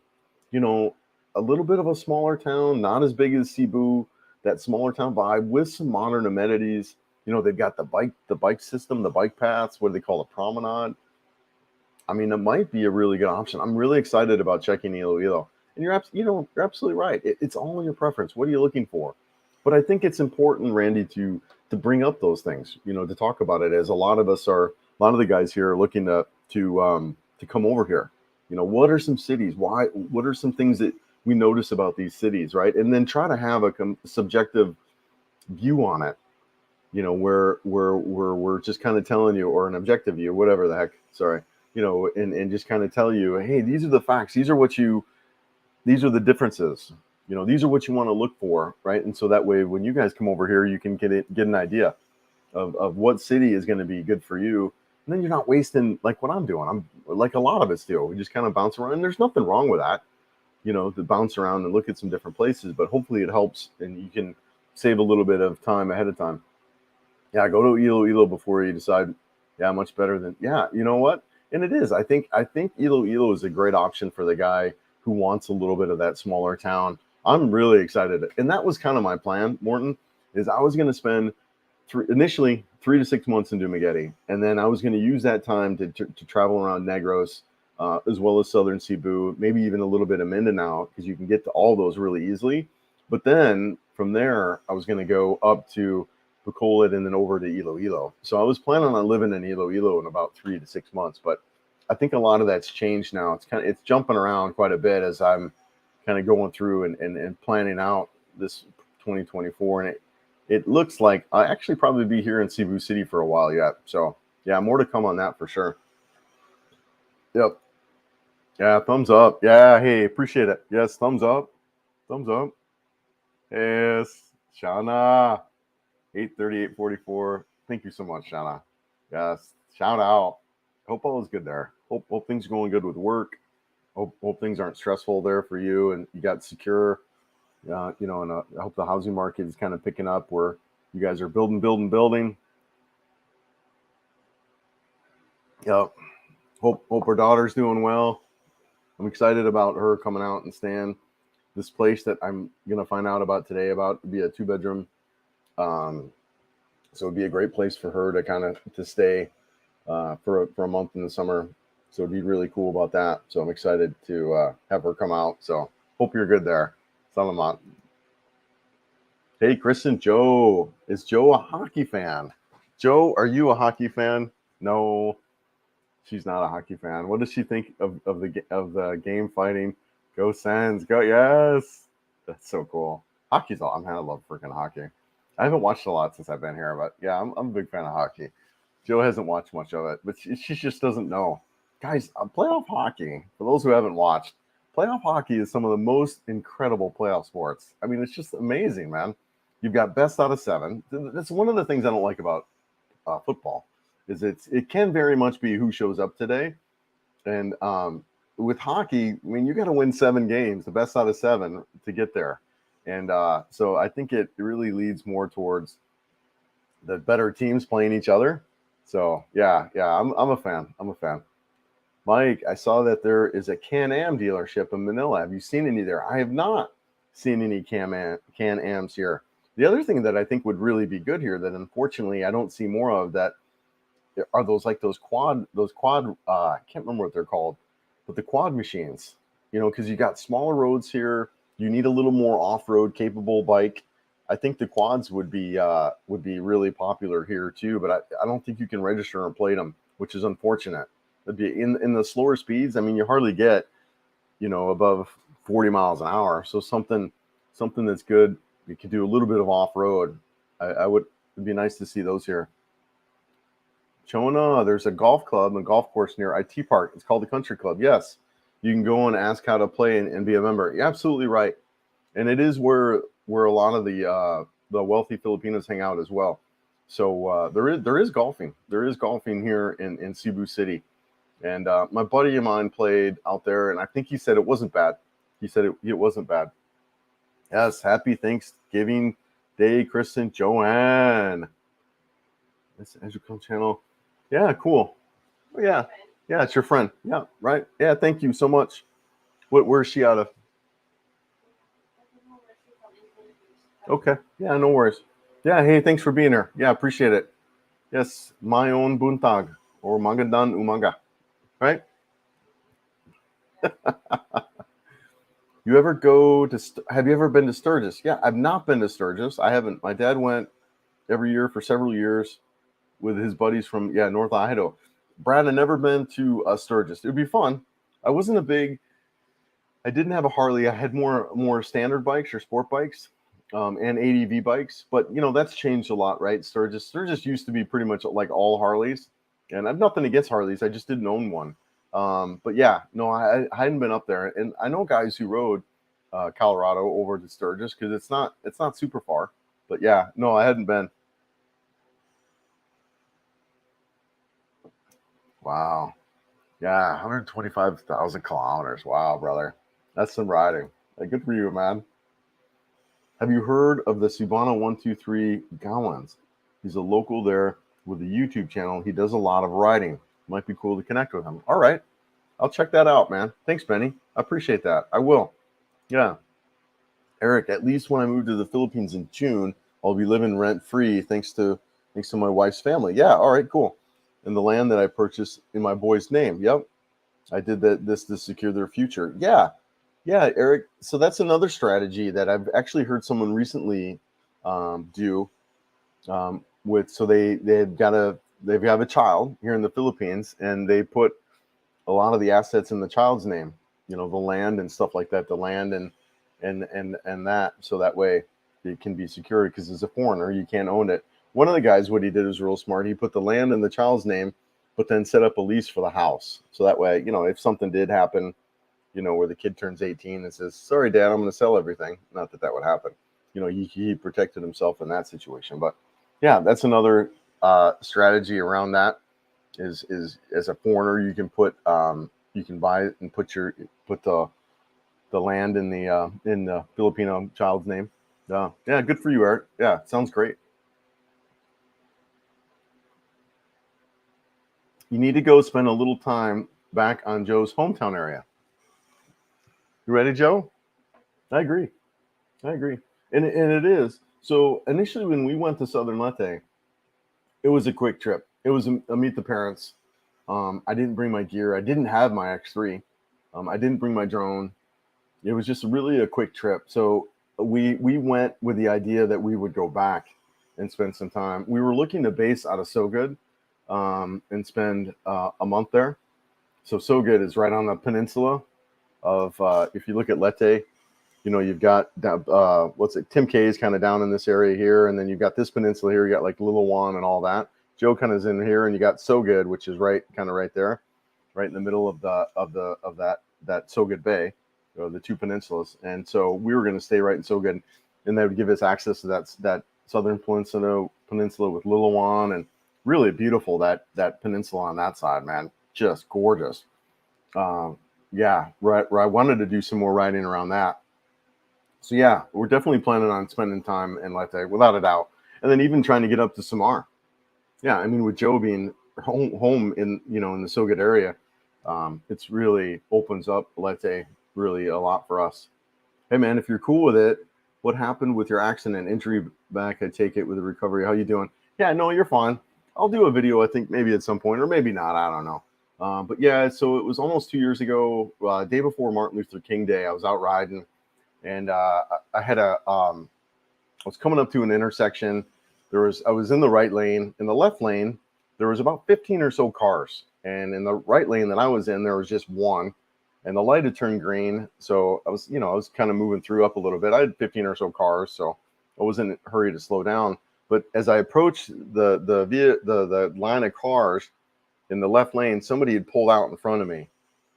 Speaker 1: You know, a little bit of a smaller town, not as big as Cebu, that smaller town vibe with some modern amenities. You know, they've got the bike system, the bike paths, what do they call a promenade. I mean, it might be a really good option. I'm really excited about checking Iloilo. And you're absolutely right. It's all in your preference. What are you looking for? But I think it's important, Randy, to bring up those things. You know, to talk about it, as a lot of of the guys here are looking to come over here. You know, what are some cities? Why? What are some things that we notice about these cities, right? And then try to have a subjective view on it. You know, where we're just kind of telling you, or an objective view, whatever the heck. Sorry. You know, and just kind of tell you, hey, these are the facts. These are the differences. You know, these are what you want to look for, right? And so that way, when you guys come over here, you can get an idea of what city is going to be good for you. And then you're not wasting, like what I'm doing. I'm like a lot of us do. We just kind of bounce around, and there's nothing wrong with that, you know, to bounce around and look at some different places. But hopefully it helps, and you can save a little bit of time ahead of time. Yeah, go to Iloilo before you decide. Yeah, much better than, yeah, you know what? And it is. I think Iloilo is a great option for the guy who wants a little bit of that smaller town. I'm really excited. And that was kind of my plan, Morton, is I was going to spend initially 3 to 6 months in Dumageddon. And then I was going to use that time to travel around Negros, as well as southern Cebu, maybe even a little bit of Mindanao, because you can get to all those really easily. But then from there, I was going to go up to Bacolod and then over to Iloilo. So I was planning on living in Iloilo in about 3 to 6 months, but I think a lot of that's changed now. It's jumping around quite a bit as I'm kind of going through and planning out this 2024. And it looks like I'll actually probably be here in Cebu City for a while yet. So yeah, more to come on that for sure. Yep. Yeah, thumbs up. Yeah, hey, appreciate it. Yes, thumbs up. Thumbs up. Yes, Shana. 83844. Thank you so much, Shana. Yes, shout out. Hope all is good there. Hope things are going good with work. Hope things aren't stressful there for you, and you got secure. And I hope the housing market is kind of picking up where you guys are building. Yeah. Hope our daughter's doing well. I'm excited about her coming out and staying. This place that I'm gonna find out about today about to be a 2-bedroom. So it'd be a great place for her to kind of to stay for a month in the summer. So it'd be really cool about that. So I'm excited to have her come out. So hope you're good there. Salamat. Hey, Kristen, Joe. Is Joe a hockey fan? Joe, are you a hockey fan? No, she's not a hockey fan. What does she think of the game fighting? Go Sens, go! Yes, that's so cool. Hockey's all. I love freaking hockey. I haven't watched a lot since I've been here, but yeah, I'm a big fan of hockey. Joe hasn't watched much of it, but she just doesn't know. Guys, playoff hockey, for those who haven't watched, playoff hockey is some of the most incredible playoff sports. I mean, it's just amazing, man. You've got best out of 7. That's one of the things I don't like about football is it can very much be who shows up today. And with hockey, I mean, you got to win 7 games, the best out of 7 to get there. And so I think it really leads more towards the better teams playing each other. So yeah, I'm a fan. I'm a fan. Mike, I saw that there is a Can-Am dealership in Manila. Have you seen any there? I have not seen any Can-Ams here. The other thing that I think would really be good here that unfortunately I don't see more of that are those quad I can't remember what they're called, but the quad machines, because you got smaller roads here, you need a little more off-road capable bike. I think the quads would be really popular here too, but I don't think you can register and plate them, which is unfortunate. It'd be in the slower speeds. I mean, you hardly get above 40 miles an hour, so something that's good. You could do a little bit of off-road. It'd be nice to see those here. Chona, there's a golf club and golf course near IT Park. It's called the Country Club. Yes, you can go and ask how to play and be a member. You're absolutely right, and it is where a lot of the wealthy Filipinos hang out as well. So there is golfing. There is golfing here in Cebu City, and my buddy of mine played out there, and I think he said it wasn't bad. He said it wasn't bad. Yes, happy Thanksgiving Day, Kristen Joanne. This Educom channel. Yeah, cool. Oh, yeah, it's your friend. Yeah, right. Yeah, thank you so much. Where's she out of? Okay. Yeah, no worries. Yeah, hey, thanks for being here. Yeah, appreciate it. Yes, my own buntag or magandang umaga. Right? Have you ever been to Sturgis? Yeah, I've not been to Sturgis. I haven't. My dad went every year for several years with his buddies from North Idaho. Brad, I've never been to Sturgis. It would be fun. I didn't have a Harley. I had more standard bikes or sport bikes and ADV bikes. But that's changed a lot, right? Sturgis used to be pretty much like all Harleys, and I've nothing against Harleys. I just didn't own one. But yeah, no, I hadn't been up there, and I know guys who rode Colorado over to Sturgis because it's not super far. But yeah, no, I hadn't been. Wow. Yeah, 125,000 kilometers. Wow, brother. That's some riding. Good for you, man. Have you heard of the Subana 123 Gowans? He's a local there with a YouTube channel. He does a lot of riding. Might be cool to connect with him. All right. I'll check that out, man. Thanks, Benny. I appreciate that. I will. Yeah. Eric, at least when I move to the Philippines in June, I'll be living rent-free thanks to my wife's family. Yeah, all right, cool. And the land that I purchased in my boy's name. Yep. I did this to secure their future. Yeah, Eric. So that's another strategy that I've actually heard someone recently do. So they have a child here in the Philippines, and they put a lot of the assets in the child's name. The land and stuff like that. The land and that, so that way it can be secured because as a foreigner you can't own it. One of the guys, what he did was real smart. He put the land in the child's name, but then set up a lease for the house. So that way, if something did happen, where the kid turns 18 and says, sorry, Dad, I'm going to sell everything. Not that would happen. He protected himself in that situation. But yeah, that's another strategy around that. is as a foreigner you can buy it and put the land in the Filipino child's name. Yeah, good for you, Eric. Yeah, sounds great. You need to go spend a little time back on Joe's hometown area. You ready, Joe? I agree. I agree. And it is. So initially when we went to Southern Leyte, it was a quick trip. It was a meet the parents. I didn't bring my gear. I didn't have my X3. I didn't bring my drone. It was just really a quick trip. So we went with the idea that we would go back and spend some time. We were looking to base out of So Good and spend a month there. So Good is right on the peninsula of, if you look at Leyte, you know, you've got what's it? Tim K is kind of down in this area here, and then you've got this peninsula here. You got like Little Juan and all that. Joe kind of is in here, and you got So Good, which is right there, right in the middle of that So Good Bay, or the two peninsulas. And so we were going to stay right in So Good, and that would give us access to that southern peninsula with Little Juan, and really beautiful that peninsula on that side, man, just gorgeous. Yeah, right. I wanted to do some more riding around that. So yeah, we're definitely planning on spending time in Leyte, without a doubt. And then even trying to get up to Samar. Yeah, I mean, with Joe being home in in the So Good area, it's really opens up Leyte really a lot for us. Hey man, if you're cool with it, what happened with your accident? Injury back, I take it, with the recovery. How you doing? Yeah, no, you're fine. I'll do a video, I think maybe at some point, or maybe not. I don't know. But yeah, so it was almost 2 years ago, day before Martin Luther King Day. I was out riding, and I had I was coming up to an intersection. I was in the right lane. In the left lane, there was about 15 or so cars, and in the right lane that I was in, there was just one, and the light had turned green. So I was kind of moving through up a little bit. I had 15 or so cars, so I wasn't in a hurry to slow down. But as I approached the line of cars in the left lane, somebody had pulled out in front of me,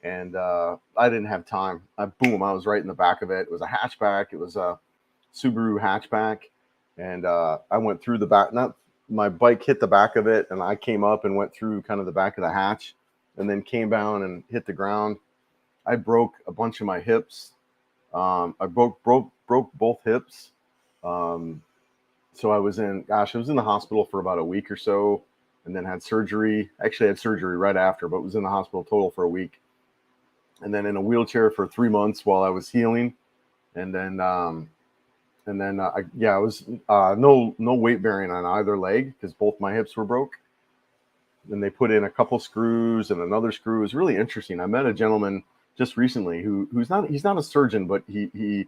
Speaker 1: and I didn't have time. Boom! I was right in the back of it. It was a hatchback. It was a Subaru hatchback, and I went through the back. Not My bike hit the back of it, and I came up and went through kind of the back of the hatch, and then came down and hit the ground. I broke a bunch of my hips. I broke both hips. So I was in the hospital for about a week or so, and then had surgery. Actually, I had surgery right after, but was in the hospital total for a week, and then in a wheelchair for 3 months while I was healing, and then I was no weight bearing on either leg because both my hips were broke. And they put in a couple screws and another screw. It was really interesting. I met a gentleman just recently he's not a surgeon, but he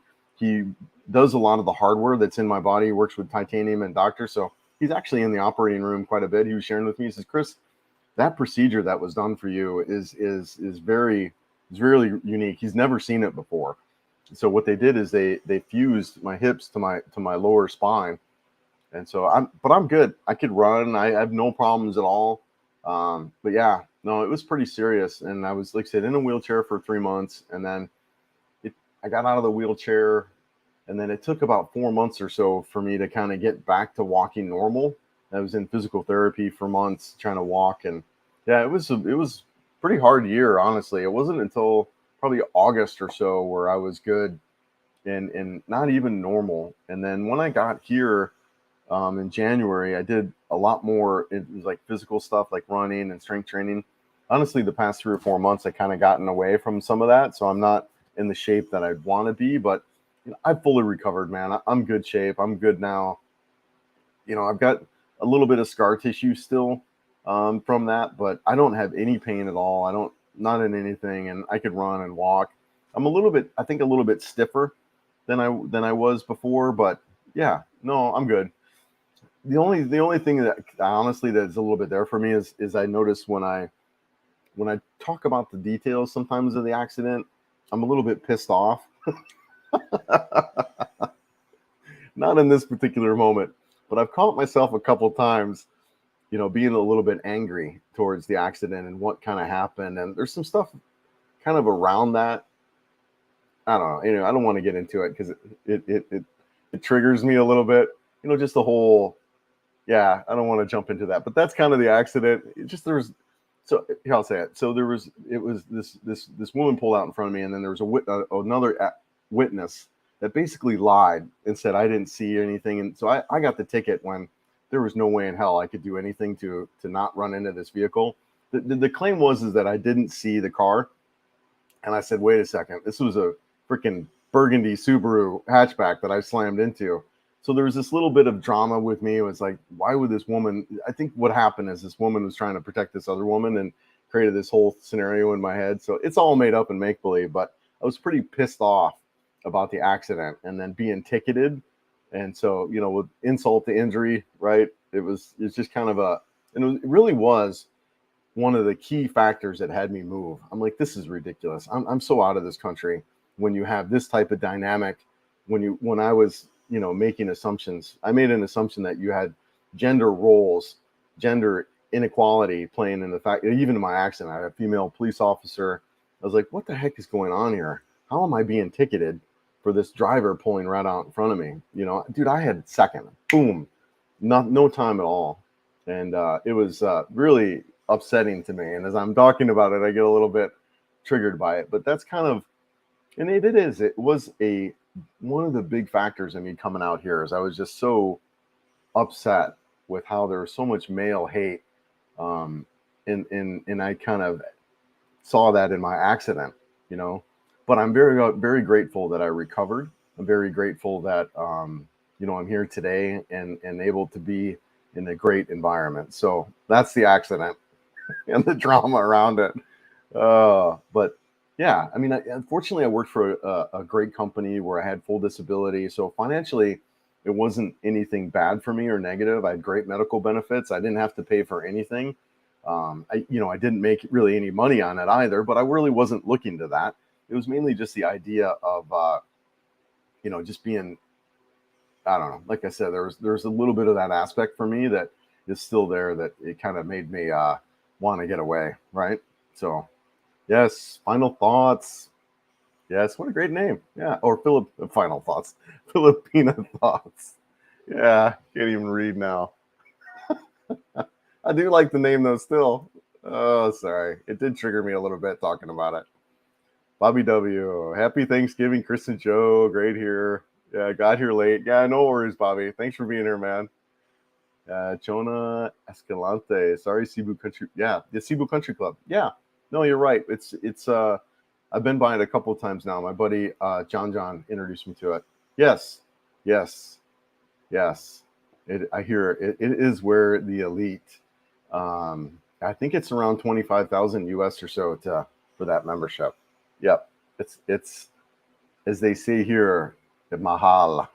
Speaker 1: does a lot of the hardware that's in my body. He works with titanium and doctors, so he's actually in the operating room quite a bit. He was sharing with me. He says, Chris, that procedure that was done for you is very, it's really unique. He's never seen it before. So what they did is they fused my hips to my lower spine, and so I'm good. I could run. I have no problems at all. But yeah, no, it was pretty serious, and I was, like I said, in a wheelchair for 3 months, and then I got out of the wheelchair, and then it took about 4 months or so for me to kind of get back to walking normal. I was in physical therapy for months trying to walk, and yeah, it was pretty hard year, honestly. It wasn't until probably August or so where I was good and not even normal. And then when I got here in January, I did a lot more. It was like physical stuff, like running and strength training. Honestly, the past 3 or 4 months, I kind of gotten away from some of that, so I'm not in the shape that I'd want to be. But I've fully recovered, man. I'm good shape. I'm good now. I've got a little bit of scar tissue still from that, but I don't have any pain at all. Not in anything, and I could run and walk. I think a little bit stiffer than I was before, but yeah, no, I'm good. The only thing that honestly that's a little bit there for me is I notice when I talk about the details sometimes of the accident, I'm a little bit pissed off. Not in this particular moment, but I've caught myself a couple times, being a little bit angry towards the accident and what kind of happened. And there's some stuff kind of around that. I don't know. I don't want to get into it because it triggers me a little bit. Just the whole, yeah, I don't want to jump into that. But that's kind of the accident. It just So here I'll say it. So it was this woman pulled out in front of me, and then there was another witness that basically lied and said I didn't see anything, and so I got the ticket when there was no way in hell I could do anything to not run into this vehicle. The claim is that I didn't see the car, and I said, wait a second, this was a freaking burgundy Subaru hatchback that I slammed into. So there was this little bit of drama with me. It was like, why would this woman? I think what happened is this woman was trying to protect this other woman and created this whole scenario in my head. So it's all made up and make believe, but I was pretty pissed off about the accident and then being ticketed. And so, with insult to injury, right? It's just kind of it really was one of the key factors that had me move. I'm like, this is ridiculous. I'm so out of this country when you have this type of dynamic. When I was, making assumptions, I made an assumption that you had gender roles, gender inequality playing in the fact, even in my accident, I had a female police officer. I was like, what the heck is going on here? How am I being ticketed for this driver pulling right out in front of me? Dude, I had second, boom, no time at all. And it was really upsetting to me. And as I'm talking about it, I get a little bit triggered by it, but that's kind of, and it was one of the big factors in me coming out here is I was just so upset with how there was so much male hate. And I kind of saw that in my accident, but I'm very, very grateful that I recovered. I'm very grateful that, I'm here today and able to be in a great environment. So that's the accident and the drama around it. But yeah, I mean, unfortunately, I worked for a great company where I had full disability. So financially, it wasn't anything bad for me or negative. I had great medical benefits. I didn't have to pay for anything. I didn't make really any money on it either, but I really wasn't looking to that. It was mainly just the idea of, just being, I don't know, like I said, there's a little bit of that aspect for me that is still there that it kind of made me want to get away. Right. So yes. Final thoughts. Yes. What a great name. Yeah. Or final thoughts, Filipina thoughts. Yeah. Can't even read now. I do like the name though still. Oh, sorry. It did trigger me a little bit talking about it. Bobby W. Happy Thanksgiving, Chris and Joe. Great here. Yeah, got here late. Yeah, no worries, Bobby. Thanks for being here, man. Jonah Escalante. Sorry, Cebu Country. Yeah, the Cebu Country Club. Yeah. No, you're right. It's I've been by it a couple of times now. My buddy John introduced me to it. Yes. I hear it is where the elite. I think it's around 25,000 US or so for that membership. Yep. It's as they say here, mahal.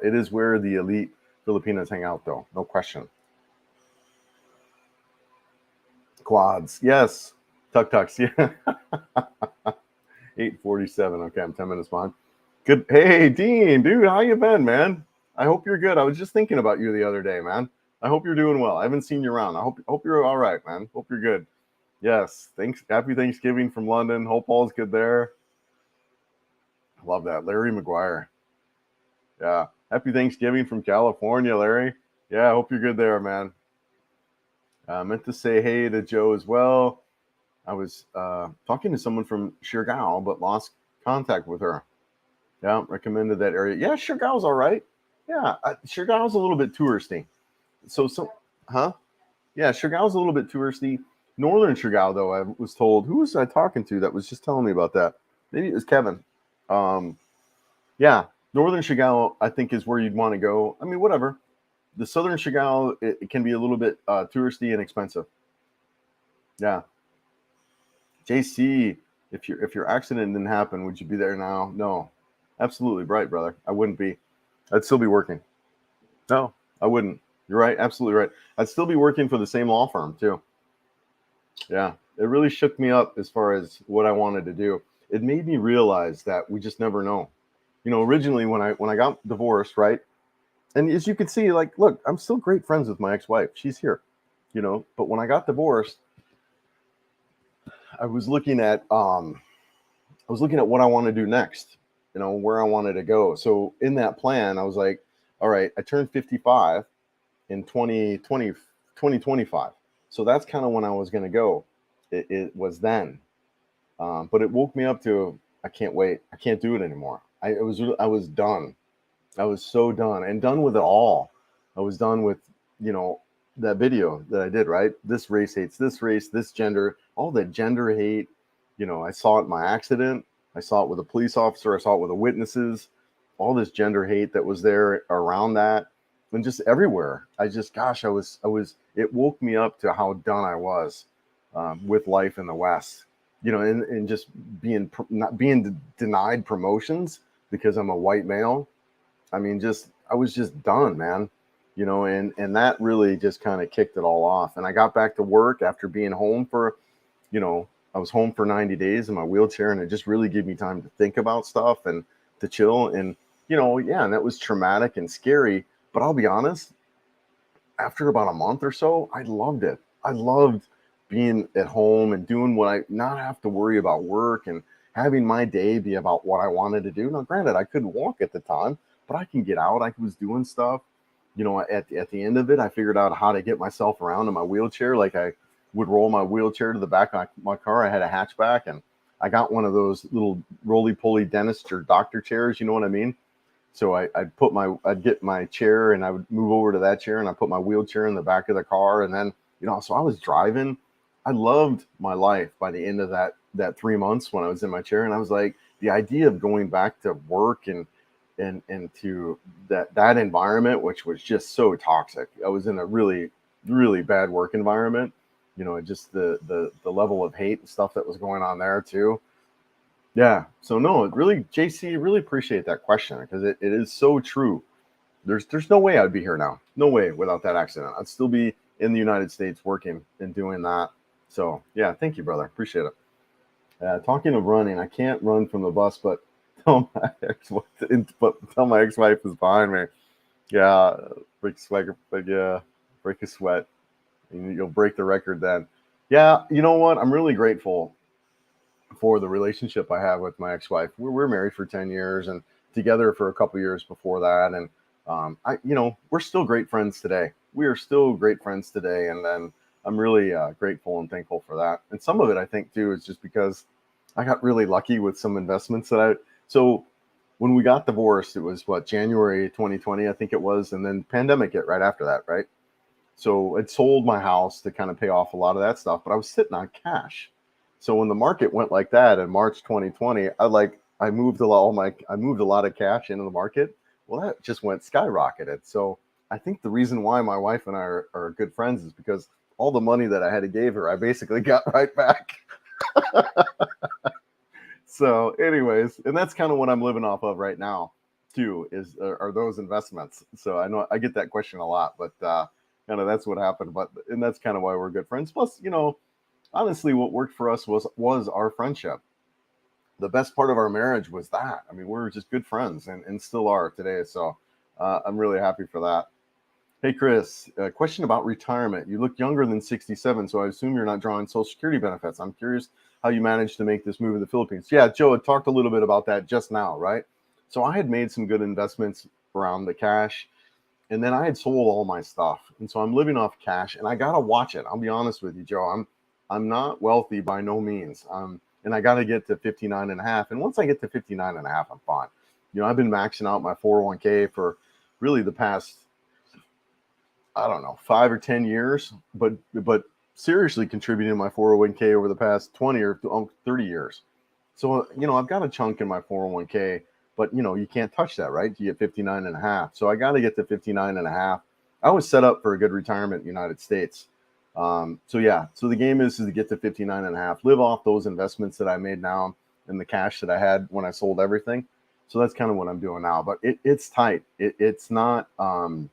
Speaker 1: It is where the elite Filipinas hang out, though. No question. Quads. Yes. Tuk-tuks. Yeah. 8:47. Okay, I'm 10 minutes behind. Good. Hey, Dean, dude, how you been, man? I hope you're good. I was just thinking about you the other day, man. I hope you're doing well. I haven't seen you around. I hope you're all right, man. Hope you're good. Yes. Thanks. Happy Thanksgiving from London. Hope all's good there. Love that. Larry McGuire. Yeah. Happy Thanksgiving from California, Larry. Yeah, I hope you're good there, man. I meant to say hey to Joe as well. I was talking to someone from Siargao, but lost contact with her. Yeah, recommended that area. Yeah, Siargao's all right. Yeah, Siargao's a little bit touristy. Huh? Yeah, Siargao's a little bit touristy. Northern Siargao, though, I was told, who was I talking to that was just telling me about that? Maybe it was Kevin. Yeah, Northern Siargao, I think, is where you'd want to go. I mean, whatever. The Southern Siargao, it can be a little bit touristy and expensive. Yeah. JC, if your accident didn't happen, would you be there now? No. Absolutely right, brother. I wouldn't be. I'd still be working. No, I wouldn't. You're right. Absolutely right. I'd still be working for the same law firm, too. Yeah. It really shook me up as far as what I wanted to do. It made me realize that we just never know. Originally when I got divorced, right? And as you can see, like, look, I'm still great friends with my ex-wife. She's here, but when I got divorced, I was looking at what I want to do next, where I wanted to go. So in that plan, I was like, all right, I turned 55 in 2025. So that's kind of when I was going to go. It was then, but it woke me up to, I can't wait. I can't do it anymore. I was done. I was so done and done with it all. I was done with, you know, that video that I did, right? This race hates this race, this gender, all the gender hate. You know, I saw it in my accident. I saw it with a police officer. I saw it with the witnesses, all this gender hate that was there around that and just everywhere. It woke me up to how done I was with life in the West, you know, and just not being denied promotions because I'm a white male. I mean, I was just done, man. You know, and that really just kind of kicked it all off. And I got back to work after being home for, you know, I was home for 90 days in my wheelchair, and it just really gave me time to think about stuff and to chill. And, you know, yeah, and that was traumatic and scary. But I'll be honest, after about a month or so, I loved it. I loved being at home and doing what I not have to worry about work and having my day be about what I wanted to do. Now, granted, I couldn't walk at the time, but I can get out. I was doing stuff. You know, at the end of it, I figured out how to get myself around in my wheelchair. Like I would roll my wheelchair to the back of my car. I had a hatchback, and I got one of those little roly-poly dentist or doctor chairs. You know what I mean? So I'd get my chair and I would move over to that chair and I put my wheelchair in the back of the car. And then, you know, so I was driving. I loved my life by the end of that 3 months when I was in my chair. And I was like, the idea of going back to work and to that environment, which was just so toxic. I was in a really, really bad work environment, you know, just the level of hate and stuff that was going on there too. Yeah. So no, it really, JC, really appreciate that question because it is so true. There's no way I'd be here now. No way without that accident. I'd still be in the United States working and doing that. So yeah, thank you, brother. Appreciate it. Talking of running, I can't run from the bus, but tell my ex-wife is behind me. Yeah, break a sweat, but yeah, break a sweat, and you'll break the record then. Yeah, you know what? I'm really grateful for the relationship I have with my ex-wife. We're married for 10 years and together for a couple years before that. And you know, we're still great friends today. We are still great friends today. And then I'm really grateful and thankful for that. And some of it, I think, too, is just because I got really lucky with some investments so when we got divorced, it was January 2020, I think it was. And then pandemic hit right after that, right? So I'd sold my house to kind of pay off a lot of that stuff, but I was sitting on cash. So when the market went like that in March 2020, I moved a lot of cash into the market. Well, that just went skyrocketed. So I think the reason why my wife and I are good friends is because all the money that I had to give her, I basically got right back. So anyways, and that's kind of what I'm living off of right now too, are those investments. So I know I get that question a lot, but kind of that's what happened. And that's kind of why we're good friends. Plus, you know, honestly, what worked for us was our friendship. The best part of our marriage was that. I mean, we were just good friends and still are today. So I'm really happy for that. Hey, Chris, a question about retirement. You look younger than 67, so I assume you're not drawing Social Security benefits. I'm curious how you managed to make this move in the Philippines. Yeah, Joe, I talked a little bit about that just now, right? So I had made some good investments around the cash, and then I had sold all my stuff. And so I'm living off cash, and I got to watch it. I'll be honest with you, Joe. I'm not wealthy by no means. And I got to get to 59 and a half. And once I get to 59 and a half, I'm fine. You know, I've been maxing out my 401k for really the past, I don't know, 5 or 10 years, but seriously contributing to my 401k over the past 20 or 30 years. So, you know, I've got a chunk in my 401k, but you know, you can't touch that, right? You get 59 and a half. So I got to get to 59 and a half. I was set up for a good retirement in the United States. So yeah, so the game is to get to 59 and a half, live off those investments that I made now and the cash that I had when I sold everything. So that's kind of what I'm doing now, but it's tight. It's not, you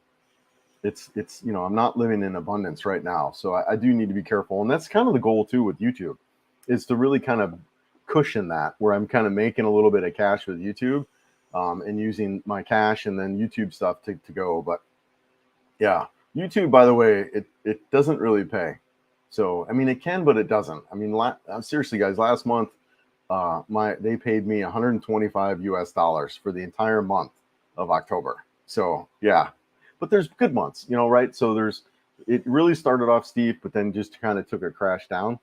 Speaker 1: know, I'm not living in abundance right now. So I do need to be careful. And that's kind of the goal too with YouTube, is to really kind of cushion that, where I'm kind of making a little bit of cash with YouTube and using my cash and then YouTube stuff to go. But yeah, YouTube, by the way, it doesn't really pay. So, I mean, it can, but it doesn't. I mean, seriously, guys, last month, they paid me 125 US dollars for the entire month of October. So yeah, but there's good months, you know, right? So it really started off steep, but then just kind of took a crash down.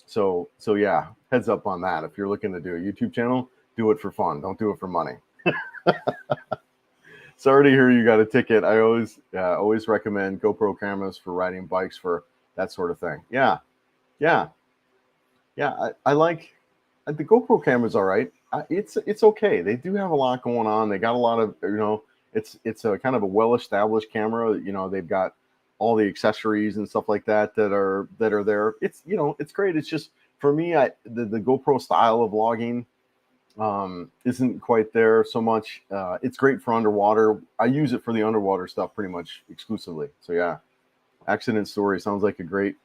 Speaker 1: So yeah, heads up on that. If you're looking to do a YouTube channel, do it for fun. Don't do it for money. Sorry to hear you got a ticket. I always recommend GoPro cameras for riding bikes for that sort of thing. Yeah, yeah, yeah. I like the GoPro cameras. All right, it's okay. They do have a lot going on. They got a lot of It's a kind of a well-established camera. They've got all the accessories and stuff like that that are there. It's great. It's just for me, the GoPro style of vlogging isn't quite there so much. It's great for underwater. I use it for the underwater stuff pretty much exclusively. So yeah, accident story sounds like a great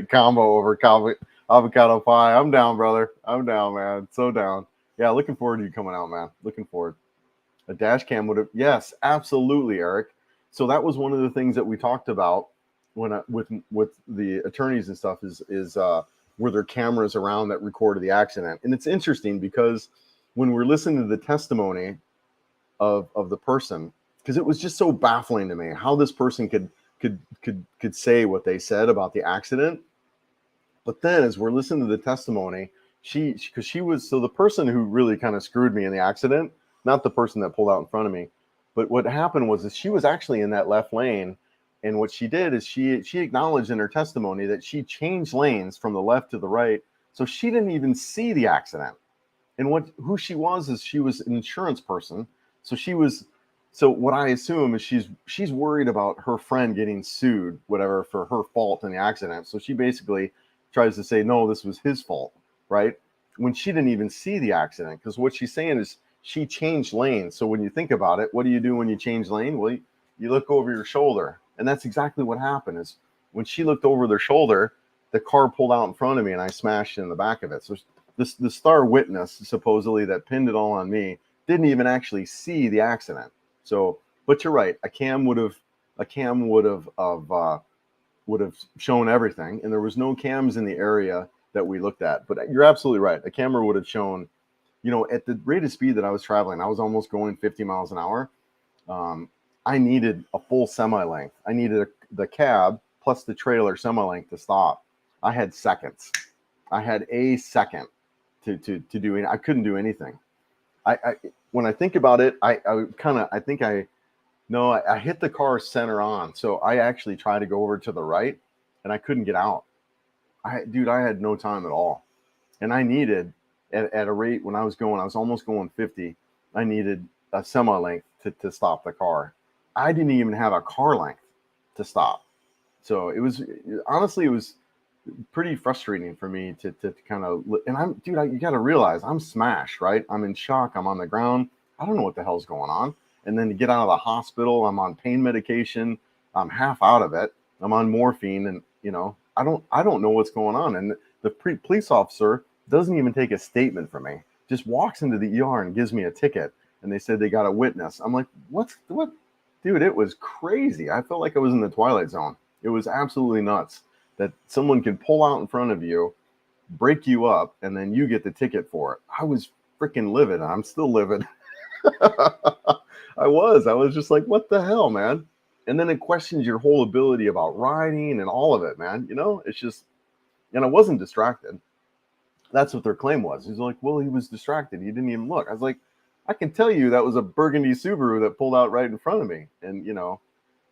Speaker 1: combo over avocado pie. I'm down, brother. I'm down, man. So down. Yeah, looking forward to you coming out, man. Looking forward. A dash cam would have, yes, absolutely, Eric. So that was one of the things that we talked about with the attorneys and stuff is were there cameras around that recorded the accident? And it's interesting because when we're listening to the testimony of the person, because it was just so baffling to me how this person could say what they said about the accident. But then as we're listening to the testimony, because she was, so the person who really kind of screwed me in the accident, not the person that pulled out in front of me, but what happened was she was actually in that left lane. And what she did is she acknowledged in her testimony that she changed lanes from the left to the right. So she didn't even see the accident. And who she was is she was an insurance person. So what I assume is she's worried about her friend getting sued, whatever, for her fault in the accident. So she basically tries to say, no, this was his fault, right? When she didn't even see the accident, because what she's saying is she changed lanes. So when you think about it, what do you do when you change lane? Well, you look over your shoulder. And that's exactly what happened is when she looked over their shoulder, the car pulled out in front of me and I smashed in the back of it. So the star witness, supposedly, that pinned it all on me, didn't even actually see the accident. So, but you're right. A cam would have shown everything, and there was no cams in the area that we looked at. But you're absolutely right. A camera would have shown, at the rate of speed that I was traveling, I was almost going 50 miles an hour. I needed a full semi-length. I needed the cab plus the trailer semi-length to stop. I had seconds. I had a second to do it. I couldn't do anything. When I think about it, I hit the car center on. So I actually tried to go over to the right and I couldn't get out. I had no time at all. And I needed at a rate when I was almost going 50. I needed a semi-length to stop the car. I didn't even have a car length to stop. So it was pretty frustrating for me to kind of, and you got to realize I'm smashed, right? I'm in shock. I'm on the ground. I don't know what the hell's going on. And then to get out of the hospital, I'm on pain medication. I'm half out of it. I'm on morphine, and I don't know what's going on. And the police officer doesn't even take a statement from me. Just walks into the ER and gives me a ticket. And they said they got a witness. I'm like, what? Dude, it was crazy. I felt like I was in the Twilight Zone. It was absolutely nuts that someone can pull out in front of you, break you up, and then you get the ticket for it. I was freaking livid. I'm still livid. I was just like, what the hell, man? And then it questions your whole ability about riding and all of it, man. It's just, and I wasn't distracted. That's what their claim was. He's like, well, he was distracted. He didn't even look. I was like, I can tell you that was a burgundy Subaru that pulled out right in front of me. And,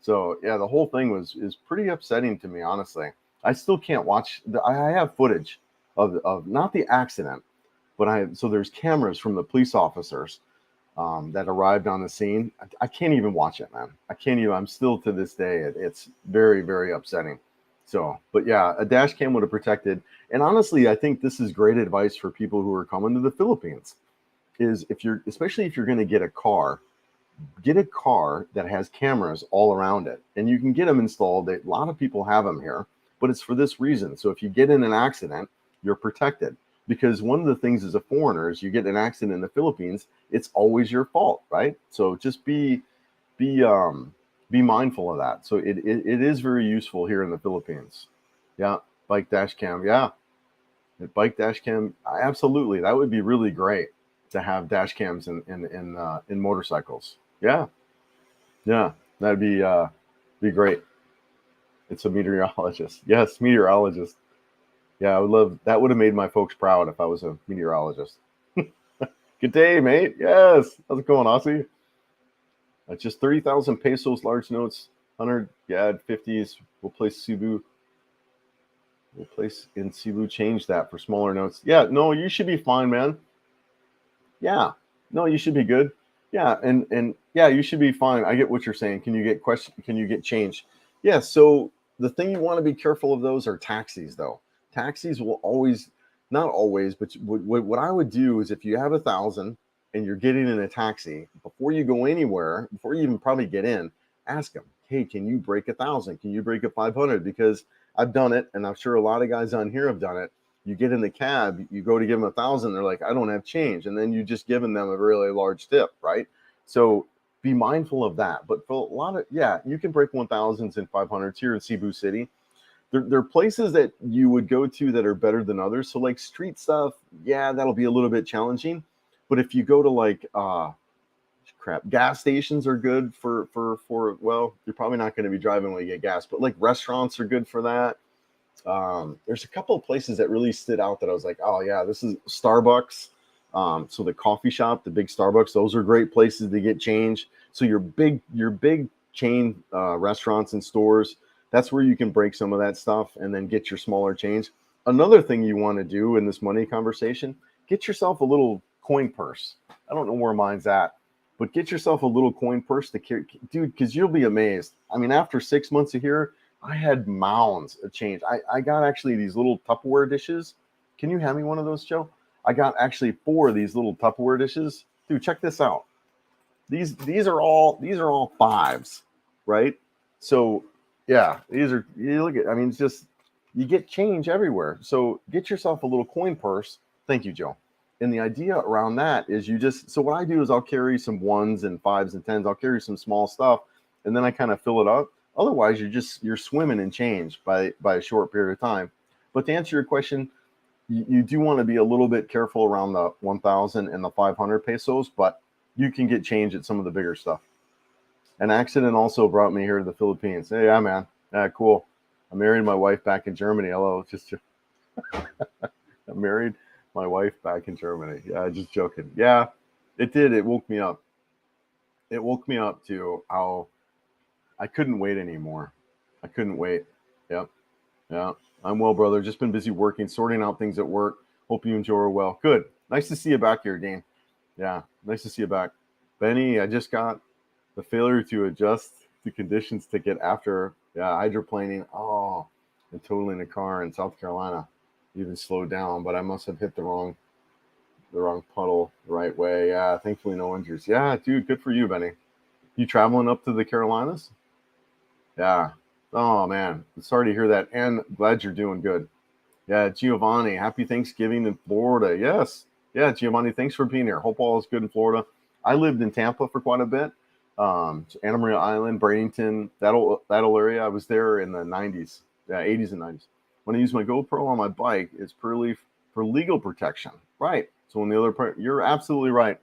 Speaker 1: so yeah, the whole thing is pretty upsetting to me, honestly. I still can't watch. I have footage of not the accident, but so there's cameras from the police officers that arrived on the scene. I can't even watch it, man. I can't even. I'm still to this day. It's very, very upsetting. So, but yeah, a dash cam would have protected. And honestly, I think this is great advice for people who are coming to the Philippines. Is especially if you're going to get a car that has cameras all around it, and you can get them installed. A lot of people have them here, but it's for this reason. So if you get in an accident, you're protected. Because one of the things as a foreigner is you get in an accident in the Philippines, it's always your fault, right? So just be mindful of that. So it is very useful here in the Philippines. Yeah, bike dash cam. Yeah, bike dash cam. Absolutely, that would be really great to have dash cams in motorcycles. Yeah, that'd be great. It's a meteorologist. Yes, meteorologist. Yeah, I would love that. Would have made my folks proud if I was a meteorologist. Good day, mate. Yes. How's it going, Aussie? Just 30,000 pesos, large notes, 100, yeah, 50s. We'll place Cebu. We'll place in Cebu, change that for smaller notes. Yeah, no, you should be fine, man. Yeah, no, you should be good. Yeah, and yeah, you should be fine. I get what you're saying. Can you get question? Can you get change? Yeah. So the thing you want to be careful of those are taxis, though. Taxis will always, not always, but what I would do is if you have 1,000 and you're getting in a taxi, before you go anywhere, before you even probably get in, ask them, hey, can you break 1,000? Can you break a 500? Because I've done it, and I'm sure a lot of guys on here have done it. You get in the cab, you go to give them 1,000, they're like, I don't have change, and then you just given them a really large tip, right? So be mindful of that. But for a lot of, yeah, you can break 1,000s and 500s here in Cebu City. There are places that you would go to that are better than others. So like street stuff, yeah, that'll be a little bit challenging. But if you go to like gas stations are good for well, you're probably not going to be driving when you get gas, but like restaurants are good for that. There's a couple of places that really stood out that I was like, oh yeah, this is Starbucks. So the coffee shop, the big Starbucks, those are great places to get change. So your big chain restaurants and stores, that's where you can break some of that stuff and then get your smaller change. Another thing you want to do in this money conversation, get yourself a little coin purse. I don't know where mine's at, but get yourself a little coin purse to carry, dude, because you'll be amazed. I mean, after 6 months of here, I had mounds of change. I got actually these little Tupperware dishes. Can you hand me one of those, Joe? I got actually 4 of these little Tupperware dishes. Dude, check this out. These are all fives, right? So yeah, these are, you look at, I mean, it's just, you get change everywhere. So get yourself a little coin purse. Thank you, Joe. And the idea around that is you just, so what I do is I'll carry some 1s and 5s and 10s. I'll carry some small stuff and then I kind of fill it up. Otherwise, you're swimming in change by a short period of time. But to answer your question, you do want to be a little bit careful around the 1,000 and the 500 pesos, but you can get change at some of the bigger stuff. An accident also brought me here to the Philippines. Hey, yeah, man. Yeah, cool. I married my wife back in Germany. Hello, just I married my wife back in Germany. Yeah, just joking. Yeah, it did. It woke me up. It woke me up to how I couldn't wait anymore. I couldn't wait. Yep. Yeah. I'm well, brother. Just been busy working, sorting out things at work. Hope you enjoy well. Good. Nice to see you back here, Dean. Yeah. Nice to see you back. Benny, I just got the failure to adjust to conditions ticket after hydroplaning. Oh, and totaling a car in South Carolina. Even slowed down, but I must have hit the wrong puddle the right way. Yeah. Thankfully, no injuries. Yeah, dude. Good for you, Benny. You traveling up to the Carolinas? Yeah. Oh man, sorry to hear that, and glad you're doing good. Yeah, Giovanni, happy Thanksgiving in Florida. Yes. Yeah, Giovanni, thanks for being here. Hope all is good in Florida. I lived in Tampa for quite a bit. Anna Maria Island, Bradenton, that area. I was there in the 90s, 80s and 90s. When I use my GoPro on my bike, it's purely for legal protection. Right. So when the other part, you're absolutely right.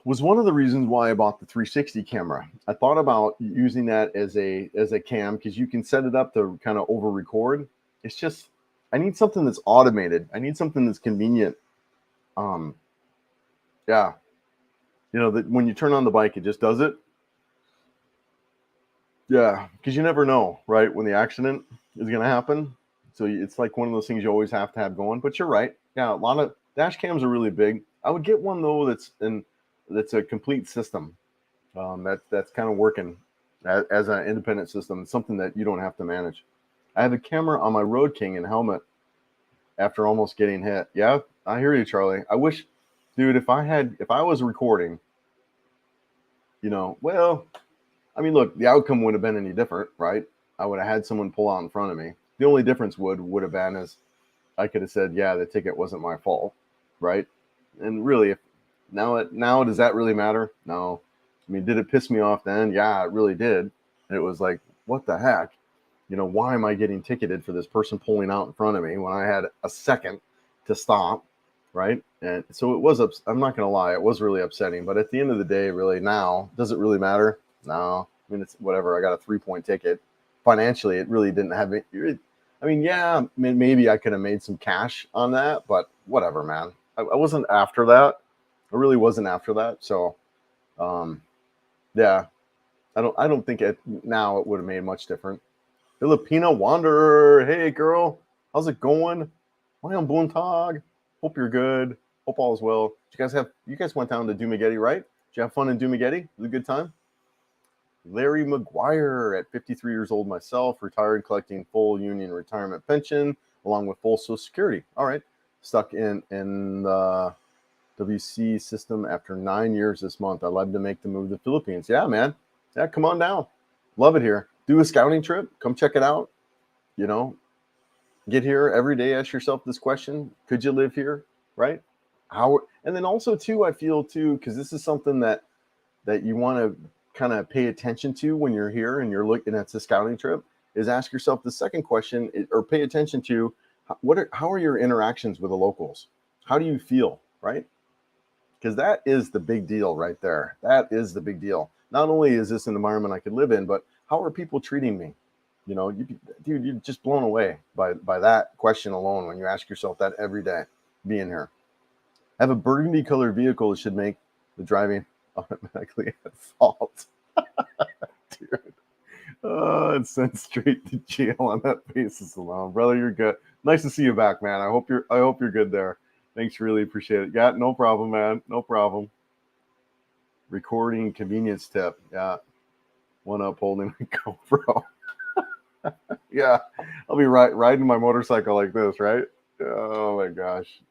Speaker 1: Was one of the reasons why I bought the 360 camera. I thought about using that as a cam because you can set it up to kind of over record. It's just I need something that's automated. I need something that's convenient. Yeah, that when you turn on the bike, it just does it. Yeah, because you never know, right, when the accident is going to happen. So it's like one of those things you always have to have going. But you're right. Yeah, a lot of dash cams are really big. I would get one though that's a complete system. That's kind of working as an independent system. It's something that you don't have to manage. I have a camera on my Road King and helmet after almost getting hit. Yeah, I hear you, Charlie. I wish, dude, if I was recording, well, I mean, look, the outcome would have been any different, right? I would have had someone pull out in front of me. The only difference would have been is I could have said, yeah, the ticket wasn't my fault, right? And really, if now does that really matter? No. I mean, did it piss me off then? Yeah, it really did. And it was like, what the heck? Why am I getting ticketed for this person pulling out in front of me when I had a second to stop, right? And so it was, I'm not going to lie, it was really upsetting. But at the end of the day, really now, does it really matter? No. I mean, it's whatever. I got a 3-point ticket. financially, it really didn't have it. I mean, yeah, maybe I could have made some cash on that, but whatever, man. I wasn't after that. I really wasn't after that. So, um, yeah, I don't think now it would have made much difference. Filipino Wanderer, hey girl, how's it going? Mayang buntag. Hope you're good. Hope all is well. You guys went down to Dumaguete, right? Did you have fun in Dumaguete? It was a good time. Larry McGuire, at 53 years old myself, retired, collecting full union retirement pension along with full Social Security. All right, stuck in the WC system after 9 years this month. I'd love to make the move to the Philippines. Yeah, man. Yeah, come on down. Love it here. Do a scouting trip. Come check it out. You know, get here every day. Ask yourself this question: could you live here? Right? How? And then also too, I feel too, because this is something that you want to kind of pay attention to when you're here and you're looking at the scouting trip, is ask yourself the second question, or pay attention to how are your interactions with the locals? How do you feel? Right? Because that is the big deal right there. That is the big deal. Not only is this an environment I could live in, but how are people treating me? You know, dude, you're just blown away by that question alone when you ask yourself that every day being here. I have a burgundy colored vehicle that should make the driving automatically at fault. Dude. It's sent straight to jail on that basis alone. Brother, you're good. Nice to see you back, man. I hope you're good there. Thanks, really appreciate it. Yeah, no problem, man. No problem. Recording convenience tip. Yeah. One up holding a GoPro. Yeah. I'll be riding my motorcycle like this, right? Oh my gosh.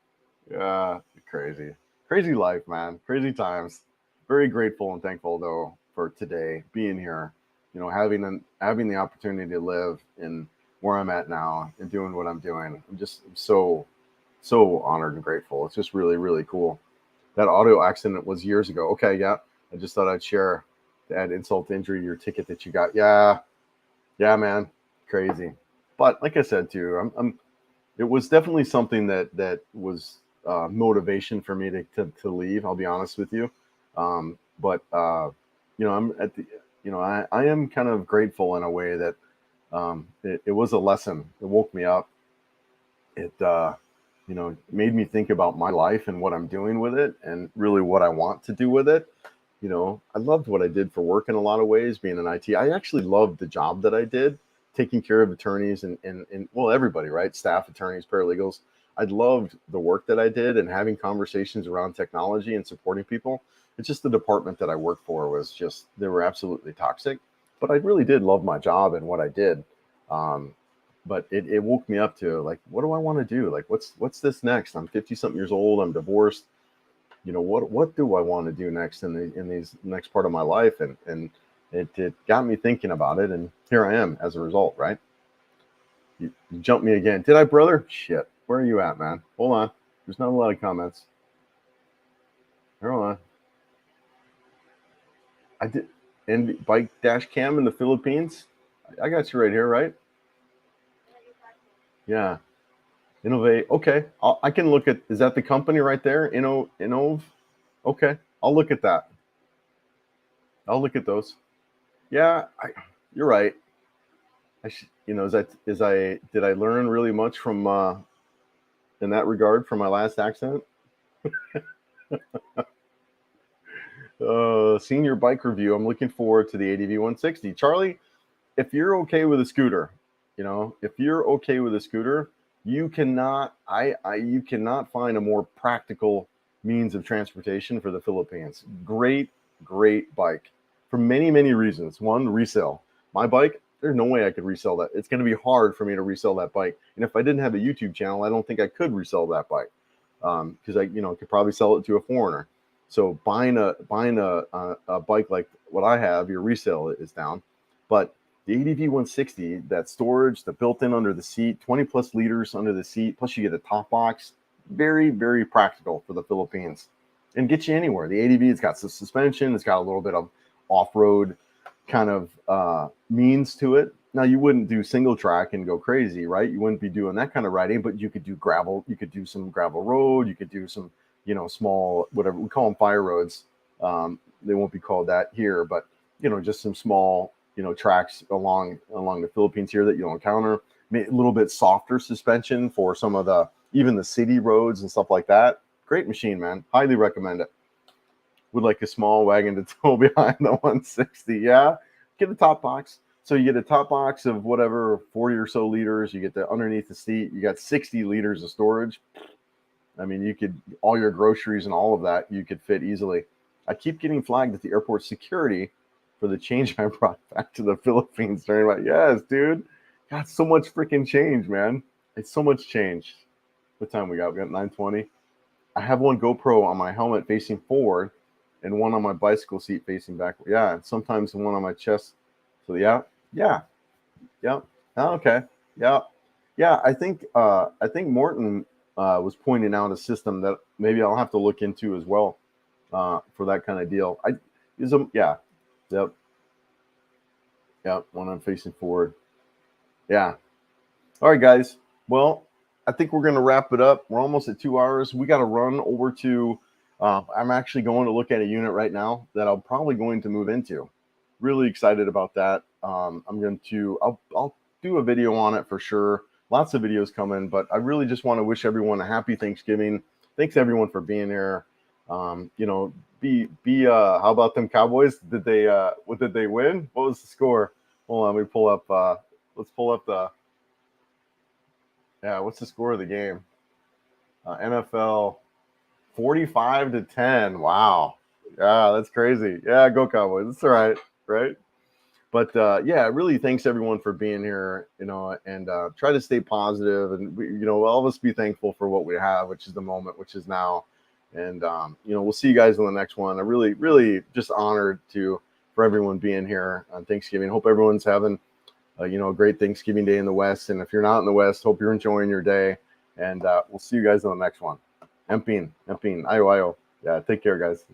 Speaker 1: Yeah. Crazy. Crazy life, man. Crazy times. Very grateful and thankful though for today, being here, you know, having the opportunity to live in where I'm at now and doing what I'm doing. I'm so honored and grateful. It's just really, really cool. That auto accident was years ago. Okay, yeah. I just thought I'd share to add insult to injury your ticket that you got. Yeah, man, crazy. But like I said too, it was definitely something that was motivation for me to leave. I'll be honest with you. But you know, I'm at the, you know, I am kind of grateful in a way that it was a lesson. It woke me up. It you know, made me think about my life and what I'm doing with it and really what I want to do with it. You know, I loved what I did for work in a lot of ways, being in IT. I actually loved the job that I did, taking care of attorneys and well, everybody, right? Staff attorneys, paralegals. I loved the work that I did and having conversations around technology and supporting people. It's just the department that I worked for was just, they were absolutely toxic. But I really did love my job and what I did. But it woke me up to like, what do I want to do? Like, what's this next? I'm 50 something years old. I'm divorced. You know, what do I want to do next in these next part of my life? And it got me thinking about it. And here I am as a result, right? You jumped me again. Did I, brother? Shit. Where are you at, man? Hold on. There's not a lot of comments. Hold on. I did. And bike dash cam in the Philippines. I got you right here, right? Yeah. Innovate. Okay. I can look at, is that the company right there? Innov. Okay. I'll look at that. I'll look at those. Yeah. You're right. You know, did I learn really much from, in that regard from my last accident? Senior bike review. I'm looking forward to the ADV 160. Charlie, if you're okay with a scooter, you know, if you're okay with a scooter, you cannot you cannot find a more practical means of transportation for the Philippines. Great bike for many reasons. One, resale. My bike, there's no way I could resell that. It's going to be hard for me to resell that bike. And if I didn't have a YouTube channel, I don't think I could resell that bike because I, you know, could probably sell it to a foreigner. So buying a bike like what I have, your resale is down. But the ADV 160, that storage, the built-in under the seat, 20 plus liters under the seat, plus you get a top box, very practical for the Philippines and get you anywhere. The ADV, it's got some suspension, it's got a little bit of off-road kind of means to it. Now you wouldn't do single track and go crazy, right? You wouldn't be doing that kind of riding, but you could do gravel, you could do some gravel road, you could do some, you know, small, whatever we call them, fire roads. They won't be called that here, but you know, just some small tracks along the Philippines here that you'll encounter. A little bit softer suspension for some of even the city roads and stuff like that. Great machine, man. Highly recommend it. Would like a small wagon to tow behind the 160. Yeah, get a top box. So you get a top box of whatever 40 or so liters. You get the underneath the seat. You got 60 liters of storage. I mean, you could all your groceries and all of that you could fit easily. I keep getting flagged at the airport security for the change I brought back to the Philippines during my yes, dude. Got so much freaking change, man. It's so much change. What time we got? We got 9:20. I have one GoPro on my helmet facing forward and one on my bicycle seat facing backward. Yeah, and sometimes one on my chest. So yeah. Oh, okay. Yeah. I think Morton was pointing out a system that maybe I'll have to look into as well for that kind of deal. Yep. One I'm facing forward. Yeah. All right, guys. Well, I think we're going to wrap it up. We're almost at 2 hours. We got to run over to. I'm actually going to look at a unit right now that I'm probably going to move into. Really excited about that. I'll do a video on it for sure. Lots of videos coming, but I really just want to wish everyone a happy Thanksgiving. Thanks everyone for being here. How about them Cowboys? Did they win? What was the score? Hold on, let me pull up let's pull up what's the score of the game? NFL 45-10. Wow. Yeah, that's crazy. Yeah, go Cowboys. It's all right, right? But really thanks everyone for being here, and try to stay positive, and all of us be thankful for what we have, which is the moment, which is now. And we'll see you guys on the next one. I'm really, really just honored for everyone being here on Thanksgiving. Hope everyone's having a great Thanksgiving day in the West. And if you're not in the West, hope you're enjoying your day. And we'll see you guys on the next one. Empin, ayo. Yeah, take care, guys.